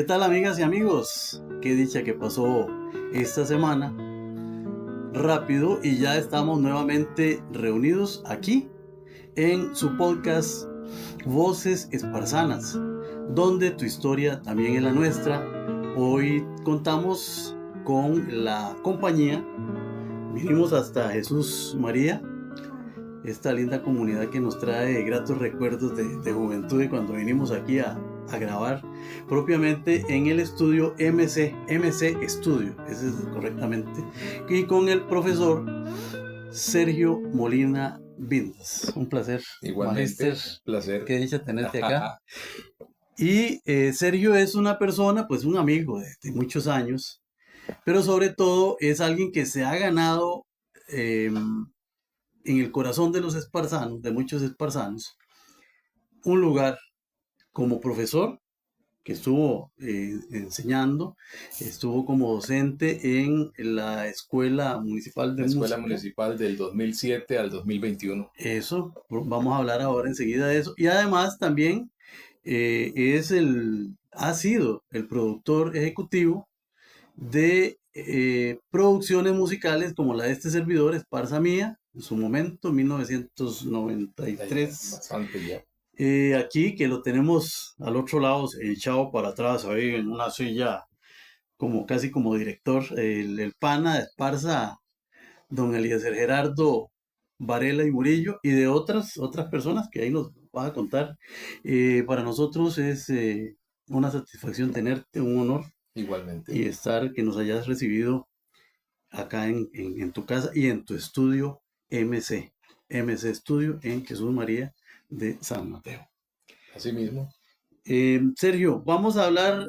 ¿Qué tal, amigas y amigos? Qué dicha que pasó esta semana rápido y ya estamos nuevamente reunidos aquí en su podcast Voces Esparzanas, donde tu historia también es la nuestra. Hoy contamos con la compañía, vinimos hasta Jesús María, esta linda comunidad que nos trae gratos recuerdos de juventud y cuando vinimos aquí a grabar propiamente en el estudio MC Estudio, ese es correctamente, y con el profesor Sergio Molina Vindas. Un placer. Igualmente, Magister, placer. qué dicha tenerte acá. Y Sergio es una persona, pues un amigo de muchos años, pero sobre todo es alguien que se ha ganado en el corazón de los esparzanos, de muchos esparzanos, un lugar como profesor que estuvo enseñando, estuvo como docente en la Escuela Municipal de La Escuela Música. Municipal del 2007 al 2021. Eso, vamos a hablar ahora enseguida de eso. Y además también ha sido el productor ejecutivo de producciones musicales como la de este servidor, Esparza Mía, en su momento, 1993. Bastante ya. Aquí que lo tenemos al otro lado, echado para atrás, ahí en una silla, como casi como director, el pana de Esparza, don Eliezer Gerardo Varela y Murillo, y de otras personas que ahí nos vas a contar. Para nosotros es una satisfacción tenerte, un honor, Igualmente. y que nos hayas recibido acá en tu casa y en tu estudio MC Estudio en Jesús María de San Mateo. Así mismo. Sergio, vamos a hablar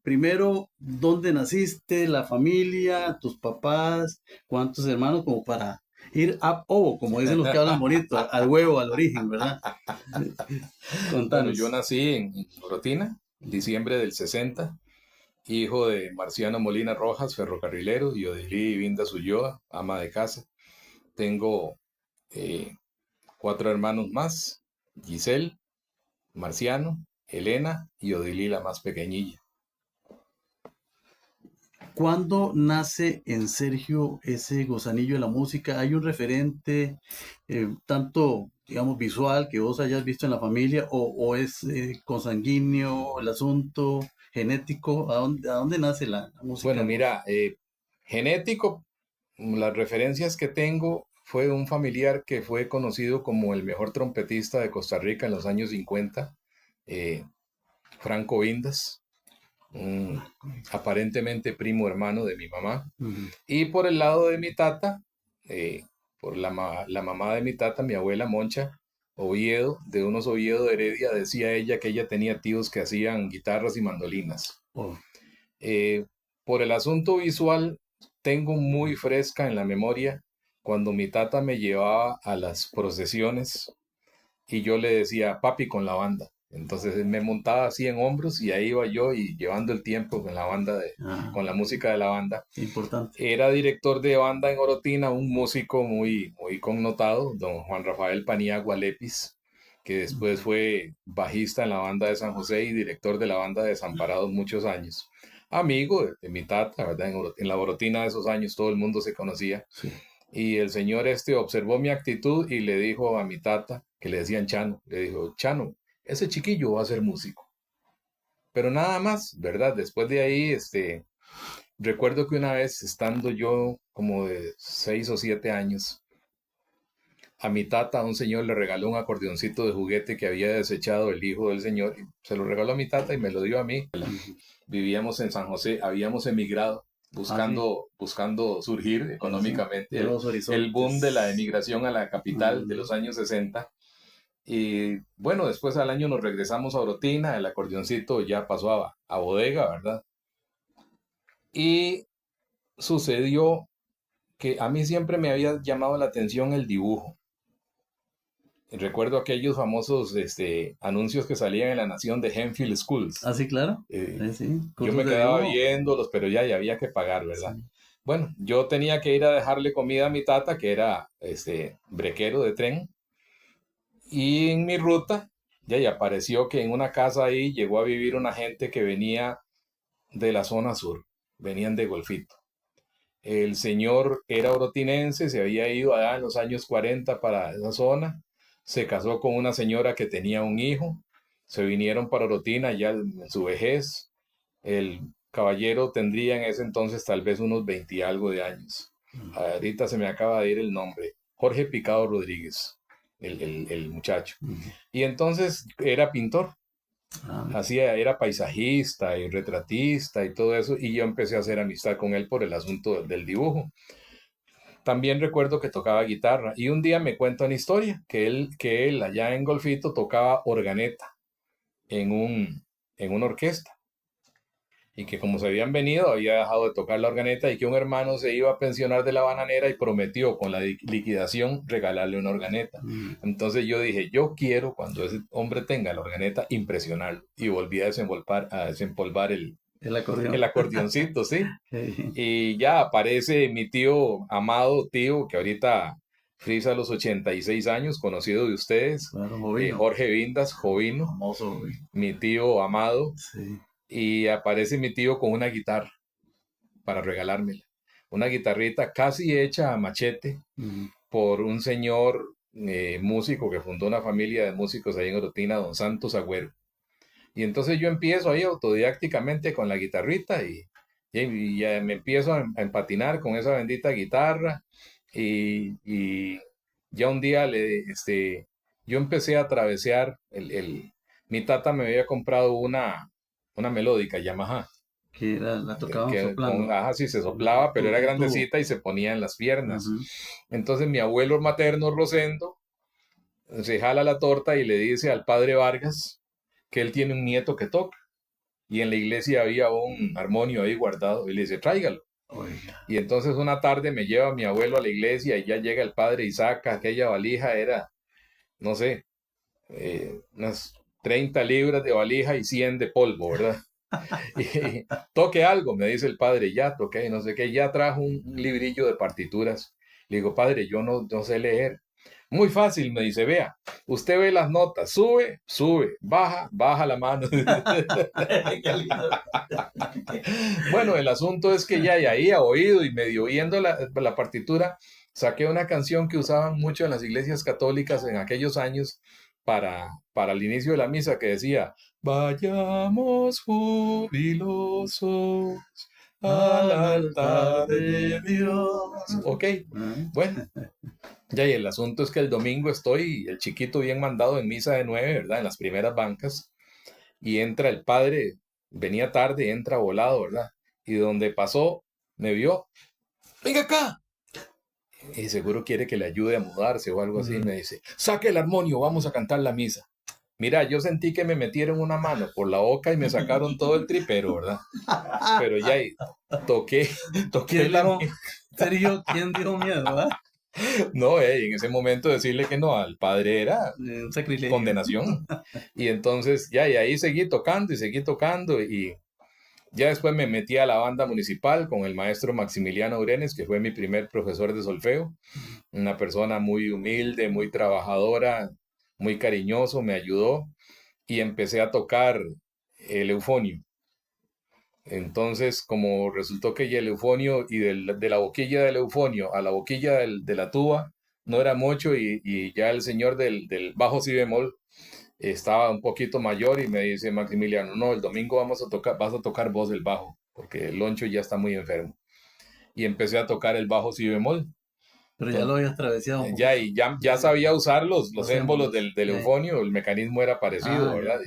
primero dónde naciste, la familia, tus papás, cuántos hermanos, como para ir como dicen los que hablan bonito, al huevo, al origen, ¿verdad? Bueno, Contanos. yo nací en Orotina, en diciembre del 60, hijo de Marciano Molina Rojas, ferrocarrilero, y Odilí Vindas Ulloa, ama de casa. Tengo 4 hermanos más: Giselle, Marciano, Elena y Odilí, la más pequeñilla. ¿Cuándo nace en Sergio ese gusanillo de la música? ¿Hay un referente tanto, digamos, visual que vos hayas visto en la familia o es consanguíneo el asunto, genético? ¿A dónde nace la música? Bueno, mira, genético, las referencias que tengo fue un familiar que fue conocido como el mejor trompetista de Costa Rica en los años 50, Franco Vindas, un aparentemente primo hermano de mi mamá. Ujú. Y por el lado de mi tata, por la mamá de mi tata, mi abuela Moncha Oviedo, de unos Oviedo de Heredia, decía ella que ella tenía tíos que hacían guitarras y mandolinas. Oh, Eh, por el asunto visual, tengo muy fresca en la memoria cuando mi tata me llevaba a las procesiones y yo le decía, papi, con la banda. Entonces él me montaba así en hombros y ahí iba yo y llevando el tiempo con la banda, con la música de la banda. importante. Era director de banda en Orotina, un músico muy, muy connotado, don Juan Rafael Paniagua Lepis, que después fue bajista en la banda de San José y director de la banda de Desamparados muchos años. Amigo de mi tata, ¿verdad? En la Orotina de esos años todo el mundo se conocía. Sí. Y el señor observó mi actitud y le dijo a mi tata, que le decían Chano, le dijo, Chano, ese chiquillo va a ser músico. Pero nada más, ¿verdad? Después de ahí, recuerdo que una vez, estando yo como de 6 o 7 años, a mi tata, un señor le regaló un acordeoncito de juguete que había desechado el hijo del señor. Y se lo regaló a mi tata y me lo dio a mí. Vivíamos en San José, habíamos emigrado, buscando surgir económicamente. El boom de la emigración a la capital de los años 60. Y bueno, después al año nos regresamos a Orotina, el acordeoncito ya pasó a bodega, ¿verdad? Y sucedió que a mí siempre me había llamado la atención el dibujo. Recuerdo aquellos famosos anuncios que salían en La Nación de Henfield Schools. Ah, sí, claro. Sí. Yo me quedaba viéndolos, pero ya había que pagar, ¿verdad? Sí. Bueno, yo tenía que ir a dejarle comida a mi tata, que era brequero de tren. Y en mi ruta, ya apareció que en una casa ahí llegó a vivir una gente que venía de la zona sur, venían de Golfito. El señor era orotinense, se había ido allá en los años 40 para esa zona, se casó con una señora que tenía un hijo, se vinieron para Orotina ya en su vejez. El caballero tendría en ese entonces tal vez unos 20 y algo de años. Ahorita se me acaba de ir el nombre. Jorge Picado Rodríguez, el muchacho. Y entonces era pintor. Era paisajista y retratista y todo eso, y yo empecé a hacer amistad con él por el asunto del dibujo. También recuerdo que tocaba guitarra, y un día me cuenta una historia, que él allá en Golfito tocaba organeta en una orquesta, y que como se habían venido, había dejado de tocar la organeta, y que un hermano se iba a pensionar de la bananera y prometió con la liquidación regalarle una organeta. Entonces yo dije, yo quiero, cuando ese hombre tenga la organeta, impresionarlo. Y volví a desempolvar el acordeoncito, ¿sí? Y ya aparece mi tío, amado tío, que ahorita frisa los 86 años, conocido de ustedes, Claro, Jorge Vindas, Jovino, famoso, mi tío amado. Sí. Y aparece mi tío con una guitarra para regalármela. Una guitarrita casi hecha a machete por un señor músico que fundó una familia de músicos ahí en Orotina, don Santos Agüero. Y entonces yo empiezo ahí autodidácticamente con la guitarrita y ya me empiezo a empatinar con esa bendita guitarra. Y ya un día yo empecé a travesear. Mi tata me había comprado una melódica Yamaha. Que la tocaban soplando. Sí, se soplaba, pero era grandecita y se ponía en las piernas. Entonces mi abuelo materno, Rosendo, se jala la torta y le dice al padre Vargas que él tiene un nieto que toca. Y en la iglesia había un armonio ahí guardado. Y le dice, tráigalo. Oiga. Y entonces una tarde me lleva mi abuelo a la iglesia y ya llega el padre y saca aquella valija. Era, no sé, unas 30 libras de valija y 100 de polvo, ¿verdad? Y toque algo, me dice el padre, ya toqué, no sé qué, ya trajo un librillo de partituras. Le digo, padre, yo no sé leer. Muy fácil, me dice, vea, usted ve las notas, sube, baja la mano. Bueno, el asunto es que ya ahí a oído y medio viendo la partitura, saqué una canción que usaban mucho en las iglesias católicas en aquellos años para el inicio de la misa, que decía, vayamos jubilosos al altar de Dios. Ok, bueno. Ya, y el asunto es que el domingo estoy, el chiquito bien mandado en misa de 9, ¿verdad? En las primeras bancas, y entra el padre, venía tarde, entra volado, ¿verdad? Y donde pasó, me vio, venga acá. Y seguro quiere que le ayude a mudarse o algo así. Me dice, saque el armonio, vamos a cantar la misa. Mira, yo sentí que me metieron una mano por la boca y me sacaron todo el tripero, ¿verdad? Pero ya toqué la... Sergio, ¿quién dijo miedo, verdad? No, en ese momento decirle que no al padre era un sacrilegio, condenación. Y entonces y ahí seguí tocando y ya después me metí a la banda municipal con el maestro Maximiliano Urenes, que fue mi primer profesor de solfeo, una persona muy humilde, muy trabajadora, muy cariñoso, me ayudó y empecé a tocar el eufonio. Entonces, como resultó que el eufonio y de la boquilla del eufonio a la boquilla de la tuba no era mucho y ya el señor del bajo si bemol estaba un poquito mayor y me dice Maximiliano, no, el domingo vas a tocar vos el bajo, porque el Loncho ya está muy enfermo. Y empecé a tocar el bajo si bemol. Pero ya lo habías traveseado. Ya sabía usar los émbolos del eufonio, el mecanismo era parecido, ¿verdad?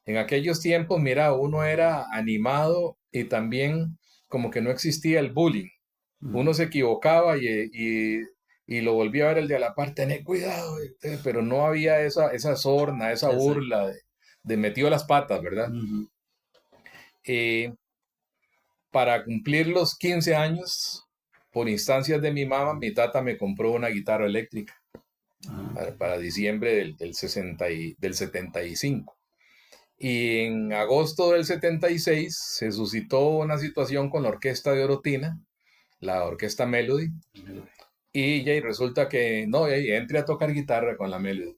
En aquellos tiempos, mira, uno era animado y también como que no existía el bullying. Uno se equivocaba y lo volvía a ver el de a la par, tener cuidado, pero no había esa sorna, esa burla de metió las patas, ¿verdad? Para cumplir los 15 años, por instancias de mi mamá, mi tata me compró una guitarra eléctrica para diciembre del 75. Y en agosto del 76 se suscitó una situación con la orquesta de Orotina, la orquesta Melody, y resulta que entré a tocar guitarra con la Melody.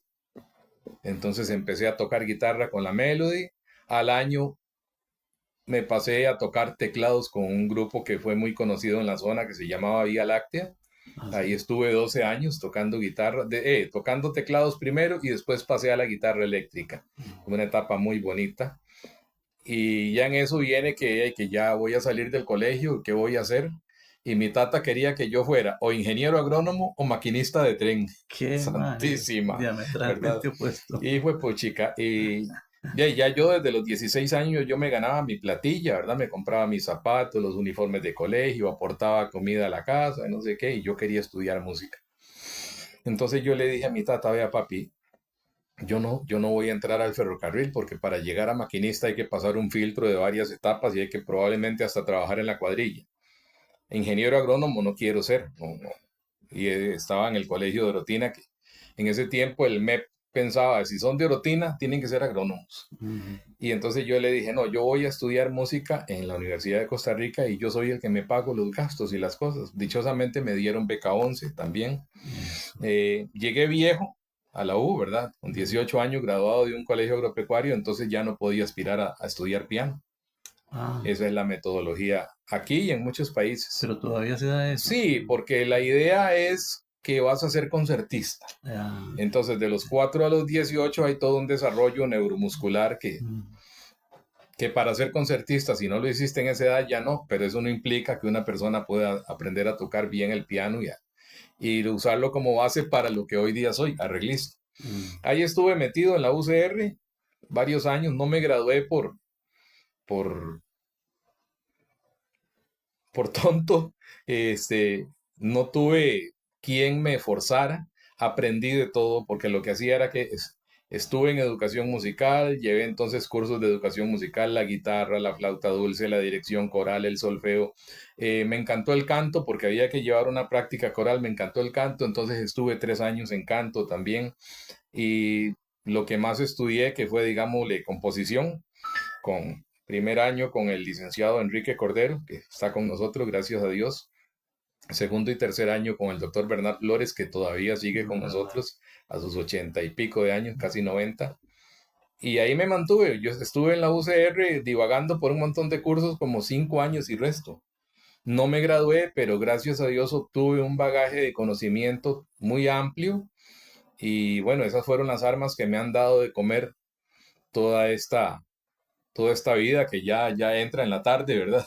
Entonces empecé a tocar guitarra con la Melody. Al año me pasé a tocar teclados con un grupo que fue muy conocido en la zona que se llamaba Vía Láctea. Ahí estuve 12 años tocando guitarra, tocando teclados primero y después pasé a la guitarra eléctrica. Una etapa muy bonita. Y ya en eso viene que ya voy a salir del colegio, ¿qué voy a hacer? Y mi tata quería que yo fuera o ingeniero agrónomo o maquinista de tren. Qué madre, Santísima, ¿verdad? diametralmente opuesto. Y fue pues chica. Y ya yo desde los 16 años yo me ganaba mi platilla, ¿verdad? Me compraba mis zapatos, los uniformes de colegio, aportaba comida a la casa, no sé qué, y yo quería estudiar música. Entonces yo le dije a mi tata, vea papi, yo no voy a entrar al ferrocarril porque para llegar a maquinista hay que pasar un filtro de varias etapas y hay que probablemente hasta trabajar en la cuadrilla. Ingeniero agrónomo no quiero ser, no. Y estaba en el colegio de Orotina, que en ese tiempo el MEP pensaba, si son de Orotina, tienen que ser agrónomos. Y entonces yo le dije, no, yo voy a estudiar música en la Universidad de Costa Rica y yo soy el que me pago los gastos y las cosas. Dichosamente me dieron beca 11 también. Llegué viejo a la U, ¿verdad? Con 18 años, graduado de un colegio agropecuario, entonces ya no podía aspirar a estudiar piano. Esa es la metodología aquí y en muchos países. Pero todavía se da eso. Sí, porque la idea es que vas a ser concertista. Entonces, de los 4 a los 18 hay todo un desarrollo neuromuscular que para ser concertista, si no lo hiciste en esa edad, ya no, pero eso no implica que una persona pueda aprender a tocar bien el piano y usarlo como base para lo que hoy día soy, arreglista. Ahí estuve metido en la UCR varios años, no me gradué por tonto, no tuve quien me forzara, aprendí de todo, porque lo que hacía era que estuve en educación musical, llevé entonces cursos de educación musical, la guitarra, la flauta dulce, la dirección coral, el solfeo. Me encantó el canto porque había que llevar una práctica coral, me encantó el canto, entonces estuve 3 años en canto también. Y lo que más estudié, que fue, digámosle, composición, con primer año con el licenciado Enrique Cordero, que está con nosotros, gracias a Dios. Segundo y tercer año con el doctor Bernard Flores, que todavía sigue con nosotros a sus 80 y pico de años, casi 90. Y ahí me mantuve. Yo estuve en la UCR divagando por un montón de cursos, como 5 años y resto. No me gradué, pero gracias a Dios obtuve un bagaje de conocimiento muy amplio. Y bueno, esas fueron las armas que me han dado de comer toda esta vida que ya entra en la tarde, ¿verdad?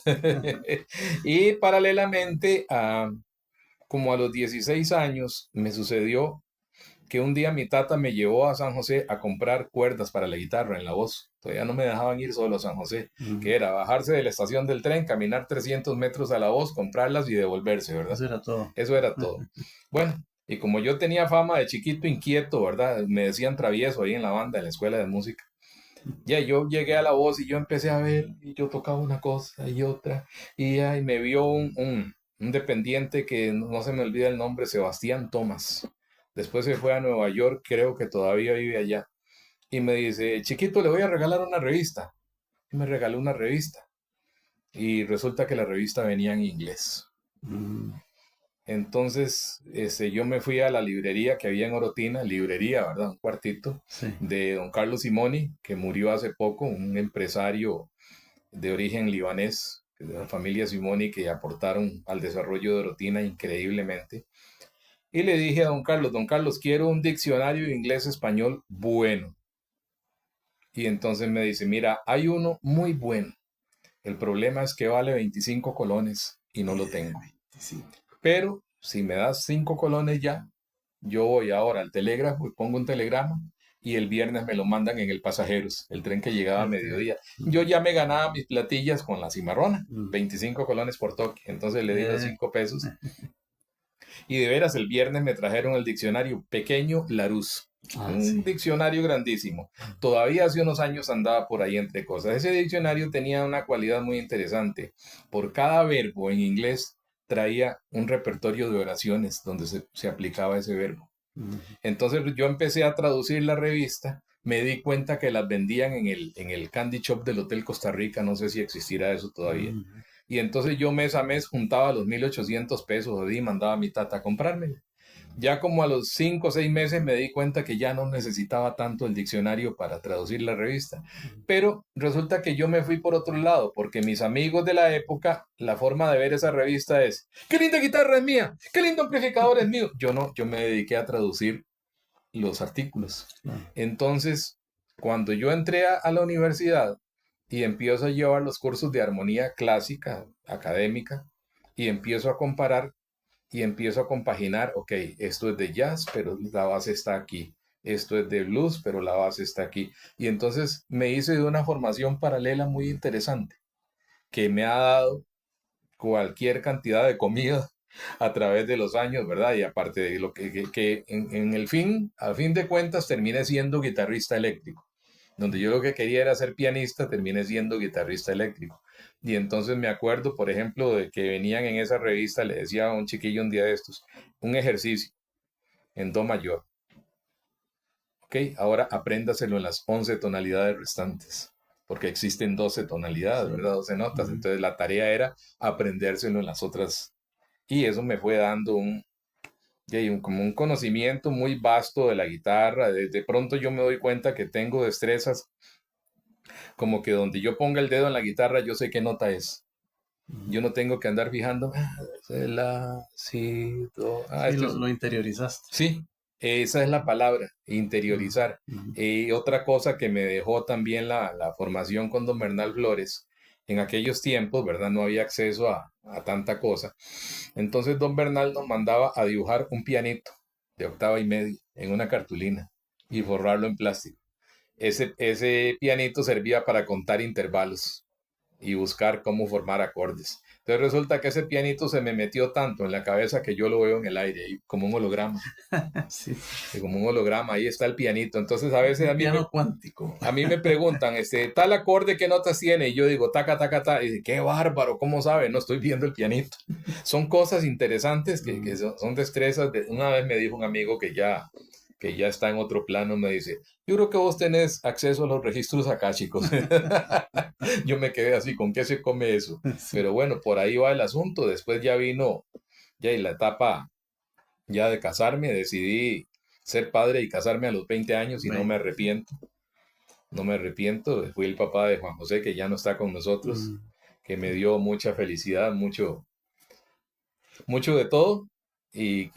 Y paralelamente, como a los 16 años, me sucedió que un día mi tata me llevó a San José a comprar cuerdas para la guitarra en La Voz. Todavía no me dejaban ir solo a San José, que era bajarse de la estación del tren, caminar 300 metros a La Voz, comprarlas y devolverse, ¿verdad? Eso era todo. Eso era todo. Bueno, y como yo tenía fama de chiquito inquieto, ¿verdad? Me decían travieso ahí en la banda, en la escuela de música. Ya yo llegué a La Voz y yo empecé a ver, y yo tocaba una cosa y otra, y me vio un dependiente que no se me olvida el nombre, Sebastián Tomás. Después se fue a Nueva York, creo que todavía vive allá. Y me dice, chiquito, le voy a regalar una revista. Y me regaló una revista. Y resulta que la revista venía en inglés. Entonces, yo me fui a la librería que había en Orotina, librería, ¿verdad? Un cuartito, Sí. de don Carlos Simoni, que murió hace poco, un empresario de origen libanés, de la familia Simoni, que aportaron al desarrollo de Orotina increíblemente. Y le dije a don Carlos, quiero un diccionario de inglés-español bueno. Y entonces me dice, mira, hay uno muy bueno. El problema es que vale 25 colones y no lo tengo. Pero si me das 5 colones ya, yo voy ahora al telégrafo y pongo un telegrama y el viernes me lo mandan en el Pasajeros, el tren que llegaba a mediodía. Yo ya me ganaba mis platillas con la cimarrona, 25 colones por toque. Entonces le di los 5 pesos. Y de veras, el viernes me trajeron el diccionario pequeño Larousse. Un diccionario grandísimo. Todavía hace unos años andaba por ahí entre cosas. Ese diccionario tenía una cualidad muy interesante. Por cada verbo en inglés traía un repertorio de oraciones donde se aplicaba ese verbo. Entonces yo empecé a traducir la revista, me di cuenta que las vendían en el Candy Shop del Hotel Costa Rica, no sé si existirá eso todavía. Y entonces yo mes a mes juntaba los 1,800 pesos y mandaba a mi tata a comprármela. Ya como a los 5 o 6 meses me di cuenta que ya no necesitaba tanto el diccionario para traducir la revista. Pero resulta que yo me fui por otro lado, porque mis amigos de la época, la forma de ver esa revista es, ¡qué linda guitarra es mía! ¡Qué lindo amplificador es mío! Yo no, yo me dediqué a traducir los artículos. Claro. Entonces, cuando yo entré a la universidad y empiezo a llevar los cursos de armonía clásica, académica, y empiezo a comparar y empiezo a compaginar, ok, esto es de jazz, pero la base está aquí. Esto es de blues, pero la base está aquí. Y entonces me hice de una formación paralela muy interesante, que me ha dado cualquier cantidad de comida a través de los años, ¿verdad? Y aparte de lo que en el fin, a fin de cuentas, terminé siendo guitarrista eléctrico. Donde yo lo que quería era ser pianista, terminé siendo guitarrista eléctrico. Y entonces me acuerdo, por ejemplo, de que venían en esa revista, le decía a un chiquillo un día de estos, un ejercicio en do mayor. Ok, ahora apréndaselo en las 11 tonalidades restantes, porque existen 12 tonalidades, Sí. ¿verdad? 12 notas. Ujú. Entonces la tarea era aprendérselo en las otras. Y eso me fue dando como un conocimiento muy vasto de la guitarra. De pronto yo me doy cuenta que tengo destrezas, como que donde yo ponga el dedo en la guitarra, yo sé qué nota es. Yo no tengo que andar fijando, la, si, do. Sí, Esto es. lo interiorizaste. Sí, esa es la palabra, interiorizar. Ujú. Otra cosa que me dejó también la formación con don Bernal Flores, en aquellos tiempos, ¿verdad? No había acceso a tanta cosa. Entonces don Bernal nos mandaba a dibujar un pianito de 1/8 en una cartulina y forrarlo en plástico. Ese pianito servía para contar intervalos y buscar cómo formar acordes. Entonces resulta que ese pianito se me metió tanto en la cabeza que yo lo veo en el aire, y como un holograma, Sí. y como un holograma, ahí está el pianito. Entonces a veces Un piano cuántico. a mí me preguntan, tal acorde, ¿qué notas tiene? Y yo digo, taca, taca, taca, y dice, qué bárbaro, ¿cómo sabe? No estoy viendo el pianito. Son cosas interesantes que son destrezas. Una vez me dijo un amigo que ya está en otro plano, me dice, yo creo que vos tenés acceso a los registros akáshicos. Yo me quedé así, ¿con qué se come eso? Sí. Pero bueno, por ahí va el asunto. Después ya vino, ya y la etapa ya de casarme, decidí ser padre y casarme a los 20 años y no me Bueno. arrepiento. No me arrepiento. Fui el papá de Juan José, que ya no está con nosotros, Mm, que me dio mucha felicidad, mucho, mucho de todo y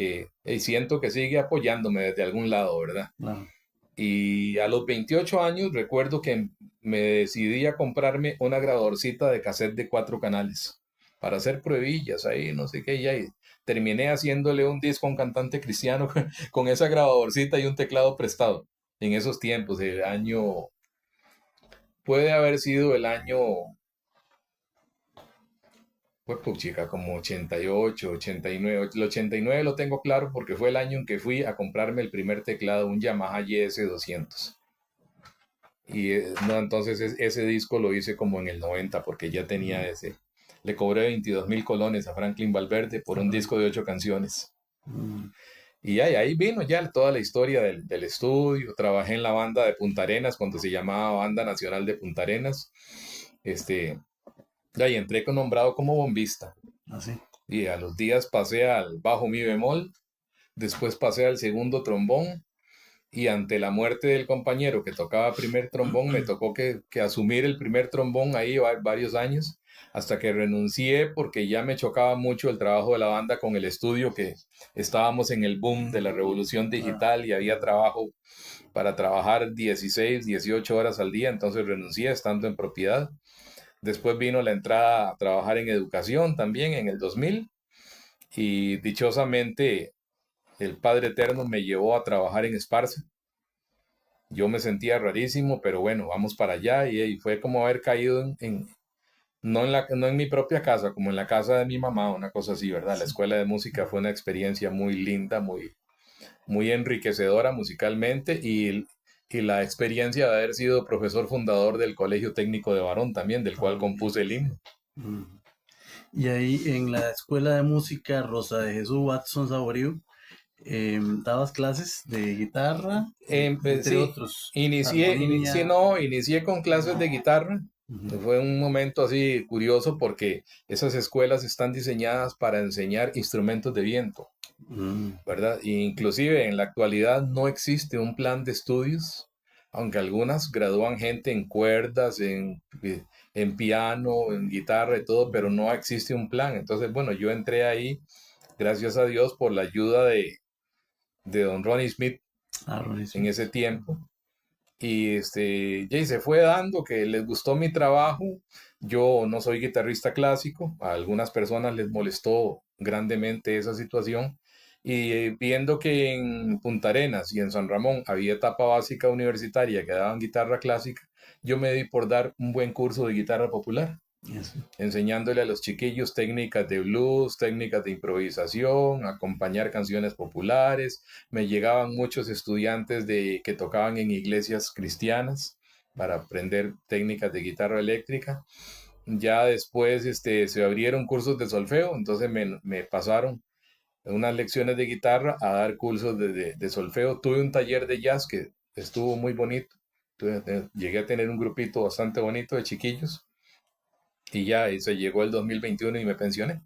siento que sigue apoyándome desde algún lado, ¿verdad? claro. Y a los 28 años recuerdo que me decidí a comprarme una grabadorcita de cassette de 4 canales para hacer pruebillas ahí, no sé qué, y terminé haciéndole un disco a un cantante cristiano con esa grabadorcita y un teclado prestado. En esos tiempos, puede haber sido el año, pues chica, como 88, 89. El 89 lo tengo claro porque fue el año en que fui a comprarme el primer teclado, un Yamaha YS 200. Y no, entonces ese disco lo hice como en el 90 porque ya tenía ese. Le cobré 22.000 colones a Franklin Valverde por un Ajá. disco de 8 canciones. Mm, Y ahí vino ya toda la historia del estudio. Trabajé en la banda de Punta Arenas cuando se llamaba Banda Nacional de Punta Arenas. De ahí entré nombrado como bombista. así. Y a los días pasé al bajo mi bemol. Después pasé al segundo trombón. Y ante la muerte del compañero que tocaba primer trombón, me tocó que asumir el primer trombón ahí varios años, hasta que renuncié porque ya me chocaba mucho el trabajo de la banda con el estudio, que estábamos en el boom de la revolución digital y había trabajo para trabajar 16, 18 horas al día, entonces renuncié estando en propiedad. Después vino la entrada a trabajar en educación también en el 2000 y dichosamente el Padre Eterno me llevó a trabajar en Esparza. Yo me sentía rarísimo, pero bueno, vamos para allá y fue como haber caído no en mi propia casa, como en la casa de mi mamá, una cosa así, ¿verdad? La Sí. escuela de música fue una experiencia muy linda, muy enriquecedora musicalmente y la experiencia de haber sido profesor fundador del Colegio Técnico de Barón también, del cual Ah, compuse el himno. mm. Y ahí en la escuela de música Rosa de Jesús Watson Saborío, dabas clases de guitarra, entre Sí, otros, armonía. inicié con clases de guitarra Fue un momento así curioso porque esas escuelas están diseñadas para enseñar instrumentos de viento, ¿verdad? E inclusive en la actualidad no existe un plan de estudios, aunque algunas gradúan gente en cuerdas, en piano, en guitarra y todo, pero no existe un plan. Entonces, bueno, yo entré ahí, gracias a Dios, por la ayuda de don Ronnie Smith en ese tiempo. Y ya se fue dando que les gustó mi trabajo. Yo no soy guitarrista clásico, a algunas personas les molestó grandemente esa situación. Y viendo que en Punta Arenas y en San Ramón había etapa básica universitaria que daban guitarra clásica, yo me di por dar un buen curso de guitarra popular, enseñándole a los chiquillos técnicas de blues, técnicas de improvisación, acompañar canciones populares. Me llegaban muchos estudiantes que tocaban en iglesias cristianas para aprender técnicas de guitarra eléctrica. Ya después se abrieron cursos de solfeo, entonces me pasaron unas lecciones de guitarra a dar cursos de solfeo. Tuve un taller de jazz que estuvo muy bonito. Llegué a tener un grupito bastante bonito de chiquillos. Y ya, se llegó el 2021 y me pensioné.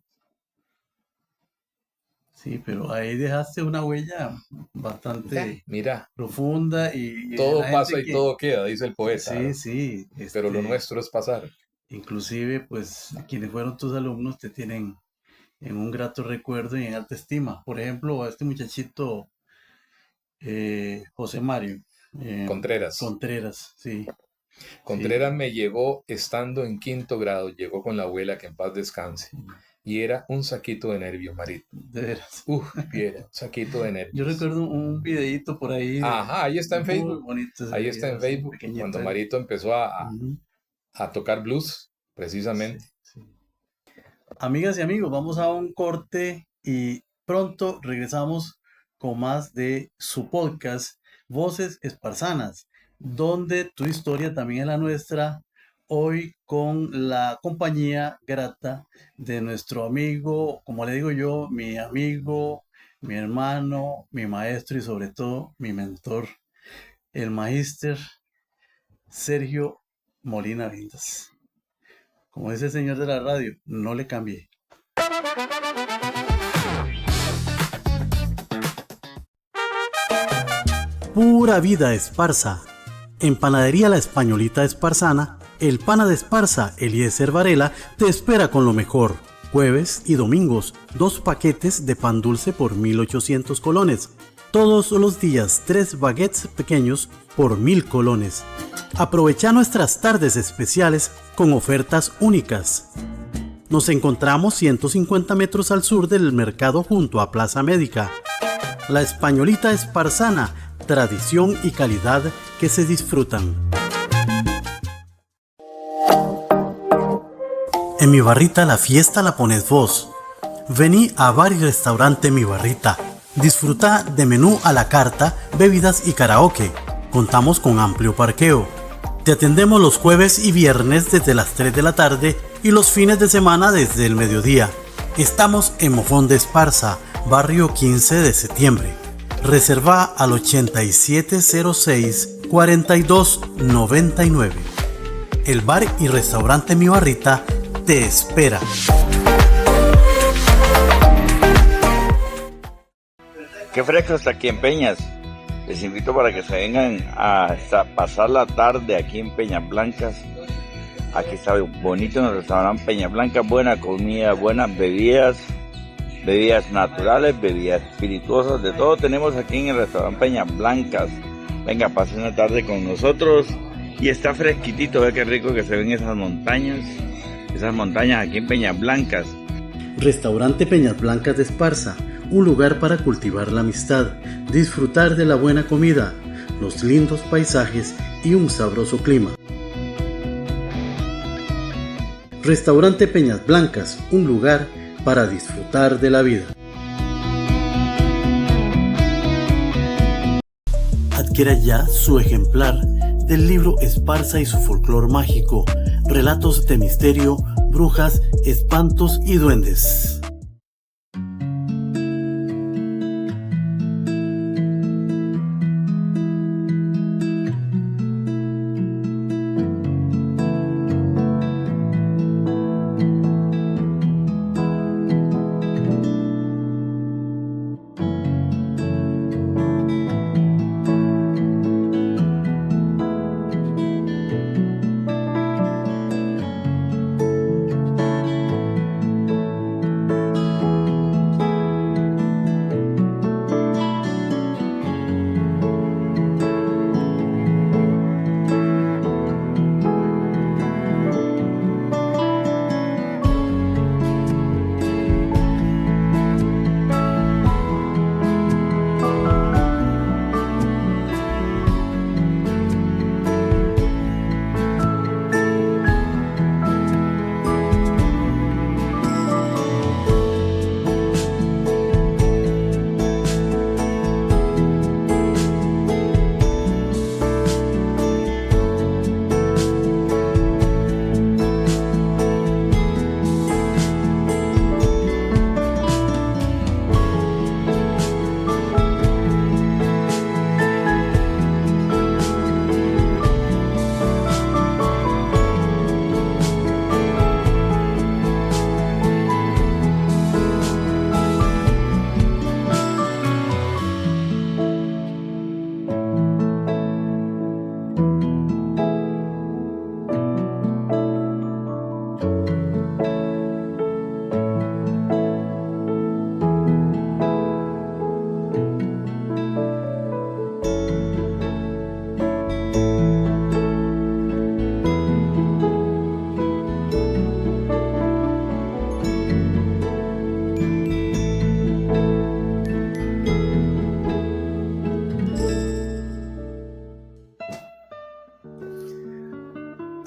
Sí, pero ahí dejaste una huella bastante Mira, profunda y todo la pasa gente y todo queda, dice el poeta. Sí, sí. Pero lo nuestro es pasar. Inclusive, pues, quienes fueron tus alumnos te tienen en un grato recuerdo y en alta estima. Por ejemplo, a este muchachito, José Mario. Contreras. Contreras, sí. Contreras me llegó estando en 5º grado, llegó con la abuela, que en paz descanse. Y era un saquito de nervios, Marito. De veras. Era un saquito de nervios. Yo recuerdo un videíto por ahí. Ajá, ahí está en Facebook. Bonito ahí está en Facebook, cuando Marito empezó a tocar blues, precisamente. Sí. Amigas y amigos, vamos a un corte y pronto regresamos con más de su podcast, Voces Esparzanas, donde tu historia también es la nuestra, hoy con la compañía grata de nuestro amigo, como le digo yo, mi amigo, mi hermano, mi maestro y sobre todo mi mentor, el magíster Sergio Molina Vindas. Como dice el señor de la radio, no le cambie. Pura vida Esparza. En Panadería La Españolita Esparzana, el pana de Esparza, Eliezer Varela, te espera con lo mejor. Jueves y domingos, 2 paquetes de pan dulce por 1.800 colones. Todos los días, 3 baguettes pequeños por 1.000 colones. Aprovecha nuestras tardes especiales con ofertas únicas. Nos encontramos 150 metros al sur del mercado junto a Plaza Médica. La Españolita Esparzana, tradición y calidad que se disfrutan. En mi barrita la fiesta la pones vos. Vení a Bar y Restaurante Mi Barrita. Disfruta de menú a la carta, bebidas y karaoke. Contamos con amplio parqueo. Te atendemos los jueves y viernes desde las 3 de la tarde y los fines de semana desde el mediodía. Estamos en Mofón de Esparza, barrio 15 de septiembre. Reserva al 8706-4299. El bar y restaurante Mi Barrita te espera. Qué fresco está aquí en Peñas. Les invito para que se vengan a pasar la tarde aquí en Peñas Blancas. Aquí está bonito en el restaurante Peñas Blancas, buena comida, buenas bebidas naturales, bebidas espirituosas, de todo tenemos aquí en el restaurante Peñas Blancas. Venga, pasen una tarde con nosotros y está fresquitito, ve qué rico que se ven esas montañas aquí en Peñas Blancas. Restaurante Peñas Blancas de Esparza, un lugar para cultivar la amistad, disfrutar de la buena comida, los lindos paisajes y un sabroso clima. Restaurante Peñas Blancas, un lugar para disfrutar de la vida. Adquiera ya su ejemplar del libro Esparza y su folclor mágico, relatos de misterio, brujas, espantos y duendes.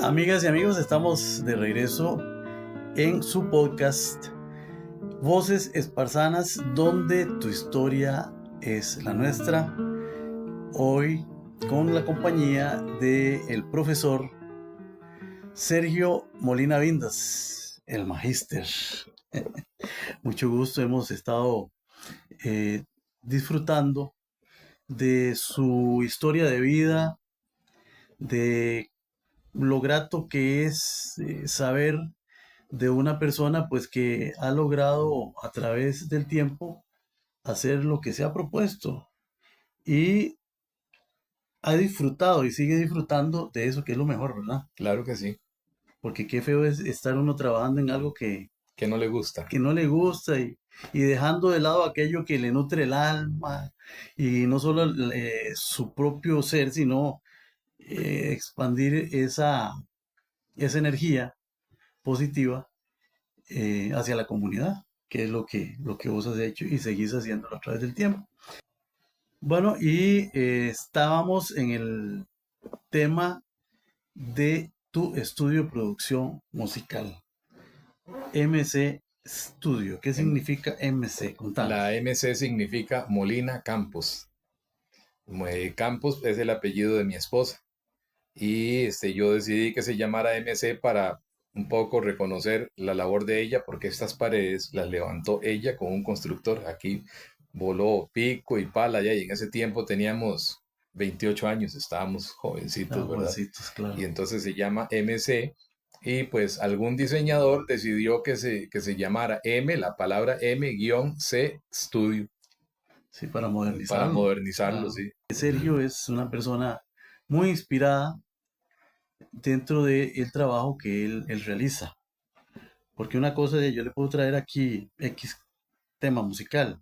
Amigas y amigos, estamos de regreso en su podcast Voces Esparzanas, donde tu historia es la nuestra. Hoy con la compañía del profesor Sergio Molina Vindas, el magíster. Mucho gusto, hemos estado disfrutando de su historia de vida, de lo grato que es saber de una persona pues que ha logrado a través del tiempo hacer lo que se ha propuesto y ha disfrutado y sigue disfrutando de eso que es lo mejor, ¿verdad? Claro que sí, Porque qué feo es estar uno trabajando en algo que no le gusta. que no le gusta y dejando de lado aquello que le nutre el alma y no solo su propio ser, sino expandir esa energía positiva hacia la comunidad, que es lo que vos has hecho y seguís haciéndolo a través del tiempo. Bueno, y estábamos en el tema de tu estudio de producción musical, MC Studio. ¿Qué significa MC? Contanos. La MC significa Molina Campos. Campos es el apellido de mi esposa. Y yo decidí que se llamara MC para un poco reconocer la labor de ella, porque estas paredes las levantó ella con un constructor. Aquí voló pico y pala ya, y en ese tiempo teníamos 28 años, estábamos jovencitos, ¿verdad? Jovencitos, claro. Y entonces se llama MC, y pues algún diseñador decidió que se llamara M, la palabra M-C Studio, Sí, para modernizarlo. para modernizarlo, Claro. sí. Sergio es una persona muy inspirada dentro del trabajo que él realiza. Porque una cosa de yo le puedo traer aquí X tema musical,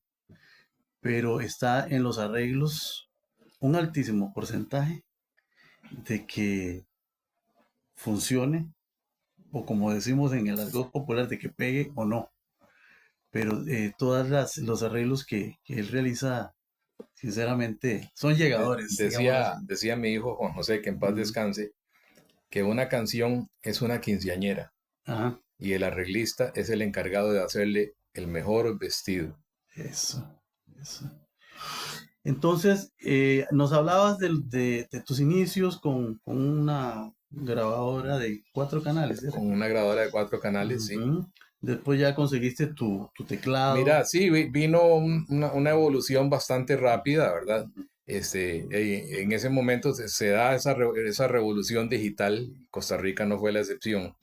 pero está en los arreglos un altísimo porcentaje de que funcione, o como decimos en el argot popular, de que pegue o no. Pero todas los arreglos que él realiza, sinceramente, son llegadores. Decía mi hijo Juan José, que en paz descanse, que una canción es una quinceañera. Ajá. Y el arreglista es el encargado de hacerle el mejor vestido. Eso. Entonces, nos hablabas de tus inicios con una grabadora de 4 canales. ¿Era? Con una grabadora de 4 canales, sí. Después ya conseguiste tu teclado. Mira, sí, vino una evolución bastante rápida, ¿verdad? En ese momento se da esa revolución digital. Costa Rica no fue la excepción.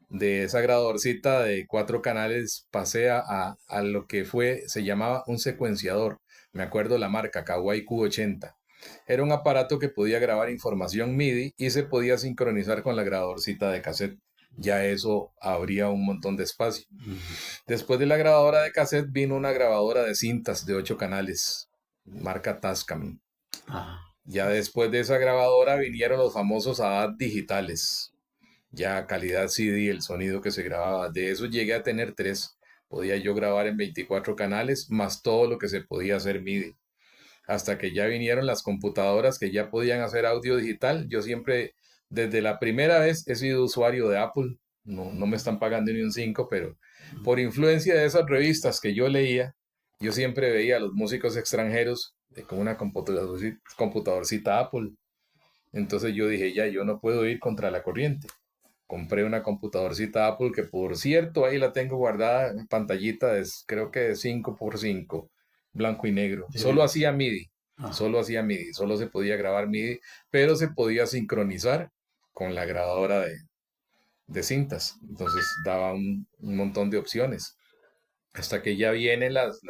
De esa grabadorcita de 4 canales pasé a lo que se llamaba un secuenciador. Me acuerdo la marca Kawai Q80. Era un aparato que podía grabar información MIDI y se podía sincronizar con la grabadorcita de cassette. Ya eso abría un montón de espacio. Después de la grabadora de cassette vino una grabadora de cintas de 8 canales, marca Tascam. Ya después de esa grabadora vinieron los famosos ADAT digitales. Ya calidad CD, el sonido que se grababa. De eso llegué a tener 3. Podía yo grabar en 24 canales, más todo lo que se podía hacer MIDI. Hasta que ya vinieron las computadoras que ya podían hacer audio digital. Yo siempre, desde la primera vez, he sido usuario de Apple. No me están pagando ni un 5, pero por influencia de esas revistas que yo leía, yo siempre veía a los músicos extranjeros con una computadorcita Apple. Entonces yo dije, ya, yo no puedo ir contra la corriente. Compré una computadorcita Apple que, por cierto, ahí la tengo guardada en pantallita, creo que de 5x5, blanco y negro. Sí. Solo hacía MIDI, solo se podía grabar MIDI, pero se podía sincronizar con la grabadora de cintas. Entonces daba un montón de opciones. Hasta que ya vienen las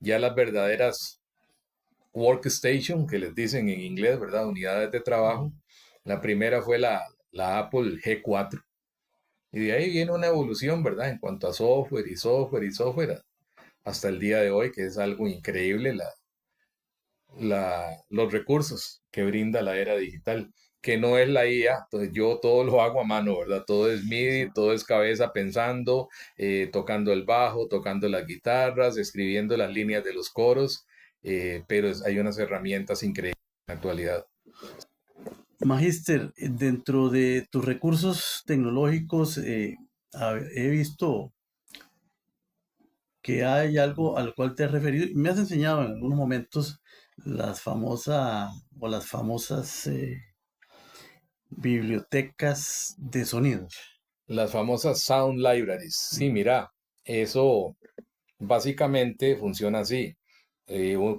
verdaderas workstation, que les dicen en inglés, ¿verdad? Unidades de trabajo. La primera fue la Apple G4. Y de ahí viene una evolución, ¿verdad? En cuanto a software, hasta el día de hoy, que es algo increíble los recursos que brinda la era digital, que no es la IA. Entonces yo todo lo hago a mano, ¿verdad? Todo es MIDI, todo es cabeza pensando, tocando el bajo, tocando las guitarras, escribiendo las líneas de los coros, pero hay unas herramientas increíbles en la actualidad. Magíster, dentro de tus recursos tecnológicos, he visto que hay algo al cual te has referido y me has enseñado en algunos momentos las famosas bibliotecas de sonidos. Las famosas Sound Libraries. Sí, mira, eso básicamente funciona así.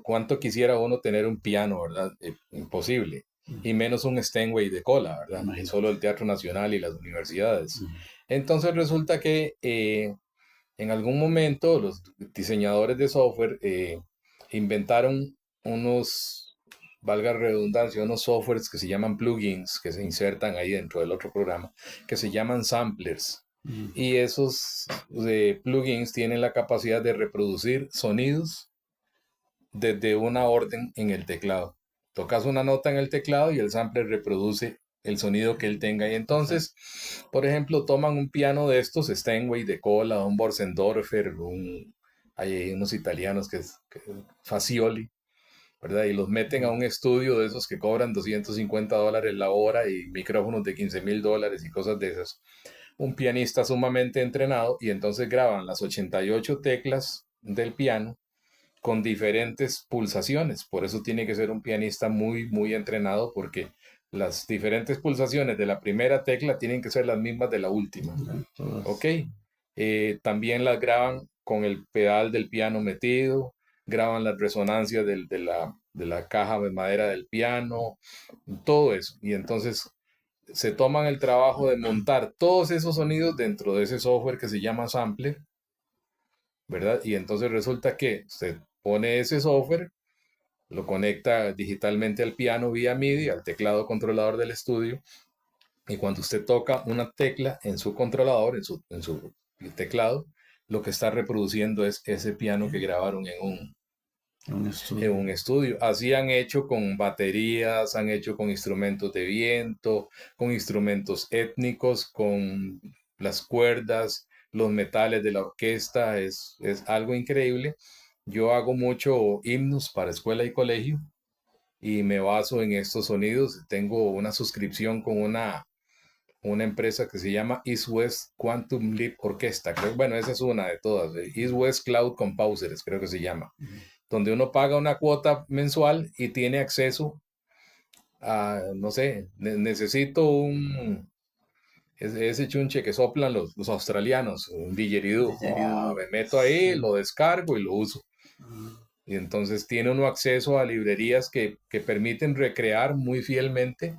¿Cuánto quisiera uno tener un piano, verdad? Imposible. Y menos un Steinway de cola, ¿verdad? Imagínate. Solo el Teatro Nacional y las universidades. Entonces resulta que en algún momento los diseñadores de software inventaron unos, valga la redundancia, unos softwares que se llaman plugins, que se insertan ahí dentro del otro programa, que se llaman samplers. Y esos plugins tienen la capacidad de reproducir sonidos desde una orden en el teclado. Tocas una nota en el teclado y el sampler reproduce el sonido que él tenga. Y entonces, por ejemplo, toman un piano de estos, Steinway de cola, un Borsendorfer, hay unos italianos Fazioli, ¿verdad? Y los meten a un estudio de esos que cobran $250 la hora y micrófonos de $15,000 y cosas de esas. Un pianista sumamente entrenado y entonces graban las 88 teclas del piano con diferentes pulsaciones. Por eso tiene que ser un pianista muy, muy entrenado porque las diferentes pulsaciones de la primera tecla tienen que ser las mismas de la última. ¿Ok? También las graban con el pedal del piano metido, graban las resonancias de la caja de madera del piano, todo eso. Y entonces se toman el trabajo de montar todos esos sonidos dentro de ese software que se llama Sampler, ¿verdad? Y entonces resulta que se pone ese software, lo conecta digitalmente al piano vía MIDI, al teclado controlador del estudio, y cuando usted toca una tecla en su controlador, en su teclado, lo que está reproduciendo es ese piano que grabaron en un estudio. Así han hecho con baterías, han hecho con instrumentos de viento, con instrumentos étnicos, con las cuerdas, los metales de la orquesta. Es algo increíble. Yo hago mucho himnos para escuela y colegio y me baso en estos sonidos. Tengo una suscripción con una empresa que se llama East West Quantum Leap Orquesta. Bueno, esa es una de todas. East West Cloud Composers, creo que se llama. Donde uno paga una cuota mensual y tiene acceso a, no sé, necesito ese chunche que soplan los australianos, un didgeridoo. Me meto ahí, lo descargo y lo uso. Y entonces tiene uno acceso a librerías que permiten recrear muy fielmente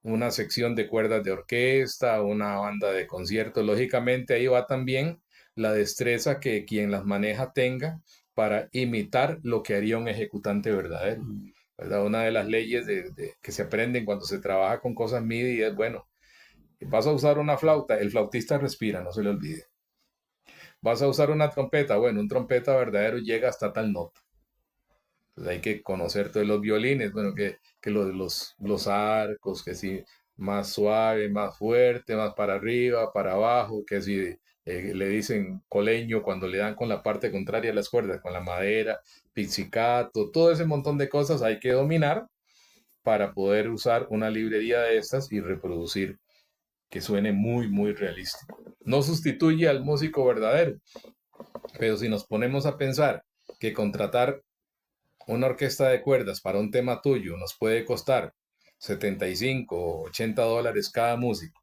una sección de cuerdas de orquesta, una banda de concierto. Lógicamente ahí va también la destreza que quien las maneja tenga para imitar lo que haría un ejecutante verdadero, ¿verdad? Una de las leyes que se aprenden cuando se trabaja con cosas MIDI es, bueno, vas a usar una flauta, el flautista respira, no se le olvide. Vas a usar una trompeta, bueno, un trompeta verdadero llega hasta tal nota. Entonces hay que conocer todos los violines, bueno, que los arcos, que si más suave, más fuerte, más para arriba, para abajo, que si le dicen coleño cuando le dan con la parte contraria a las cuerdas, con la madera, pizzicato, todo ese montón de cosas hay que dominar para poder usar una librería de estas y reproducir que suene muy, muy realístico. No sustituye al músico verdadero, pero si nos ponemos a pensar que contratar una orquesta de cuerdas para un tema tuyo nos puede costar 75 o $80 cada músico,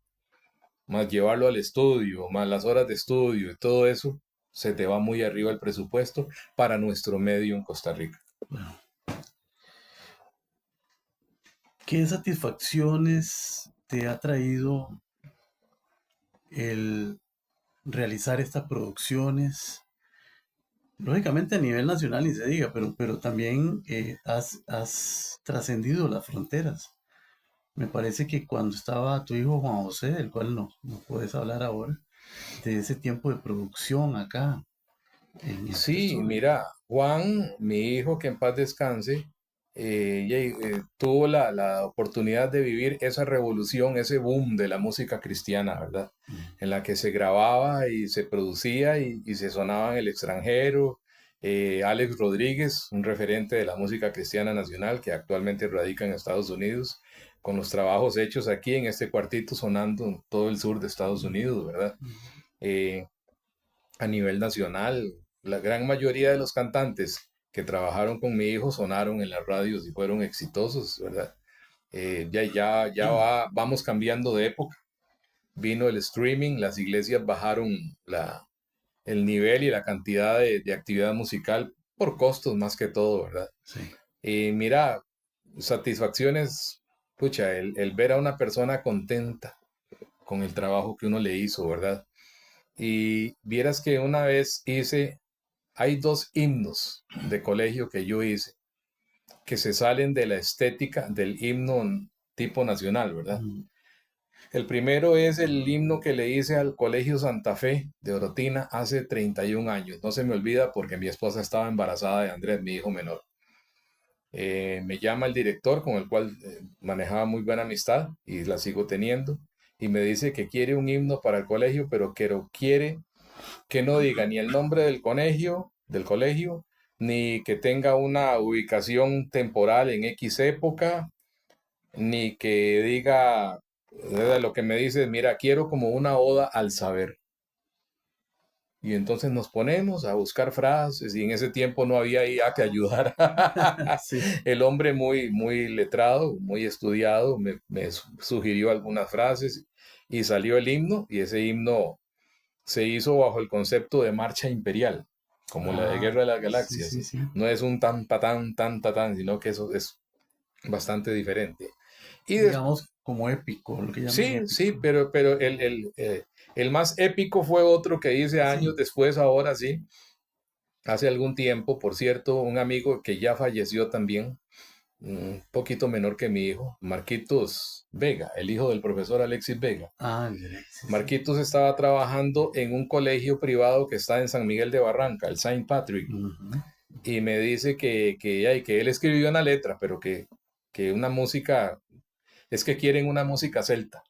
más llevarlo al estudio, más las horas de estudio y todo eso, se te va muy arriba el presupuesto para nuestro medio en Costa Rica. ¿Qué satisfacciones te ha traído el realizar estas producciones? Lógicamente a nivel nacional ni se diga, pero también has trascendido las fronteras. Me parece que cuando estaba tu hijo Juan José, del cual no puedes hablar ahora, de ese tiempo de producción acá. Sí, mira, Juan, mi hijo, que en paz descanse, tuvo la oportunidad de vivir esa revolución, ese boom de la música cristiana, ¿verdad? En la que se grababa y se producía y se sonaba en el extranjero. Alex Rodríguez, un referente de la música cristiana nacional que actualmente radica en Estados Unidos, con los trabajos hechos aquí en este cuartito sonando en todo el sur de Estados Unidos, ¿verdad? Eh, a nivel nacional, la gran mayoría de los cantantes que trabajaron con mi hijo sonaron en las radios y fueron exitosos, ¿verdad? Vamos cambiando de época. Vino el streaming, las iglesias bajaron el nivel y la cantidad de actividad musical por costos más que todo, ¿verdad? Sí. Y mira, satisfacciones, pucha, el ver a una persona contenta con el trabajo que uno le hizo, ¿verdad? Y vieras que una vez hay 2 himnos de colegio que yo hice, que se salen de la estética del himno tipo nacional, ¿verdad? El primero es el himno que le hice al Colegio Santa Fe de Orotina hace 31 años. No se me olvida porque mi esposa estaba embarazada de Andrés, mi hijo menor. Me llama el director con el cual manejaba muy buena amistad y la sigo teniendo. Y me dice que quiere un himno para el colegio, pero quiere que no diga ni el nombre del colegio, ni que tenga una ubicación temporal en X época, ni que diga, lo que me dice, mira, quiero como una oda al saber. Y entonces nos ponemos a buscar frases y en ese tiempo no había IA que ayudara. Sí. El hombre muy, muy letrado, muy estudiado, me sugirió algunas frases y salió el himno y ese himno se hizo bajo el concepto de marcha imperial, como la de Guerra de las Galaxias. Sí, sí, sí. No es un tan, tatán, tan, tatán, sino que eso es bastante diferente. Y Digamos como épico, lo que llaman sí, épico. sí, pero el más épico fue otro que hice años después, ahora sí, hace algún tiempo, por cierto, un amigo que ya falleció también, un poquito menor que mi hijo, Marquitos Vega, el hijo del profesor Alexis Vega. Ah, sí. Marquitos estaba trabajando en un colegio privado que está en San Miguel de Barranca, el Saint Patrick, y me dice que él escribió una letra, pero que una música, es que quieren una música celta,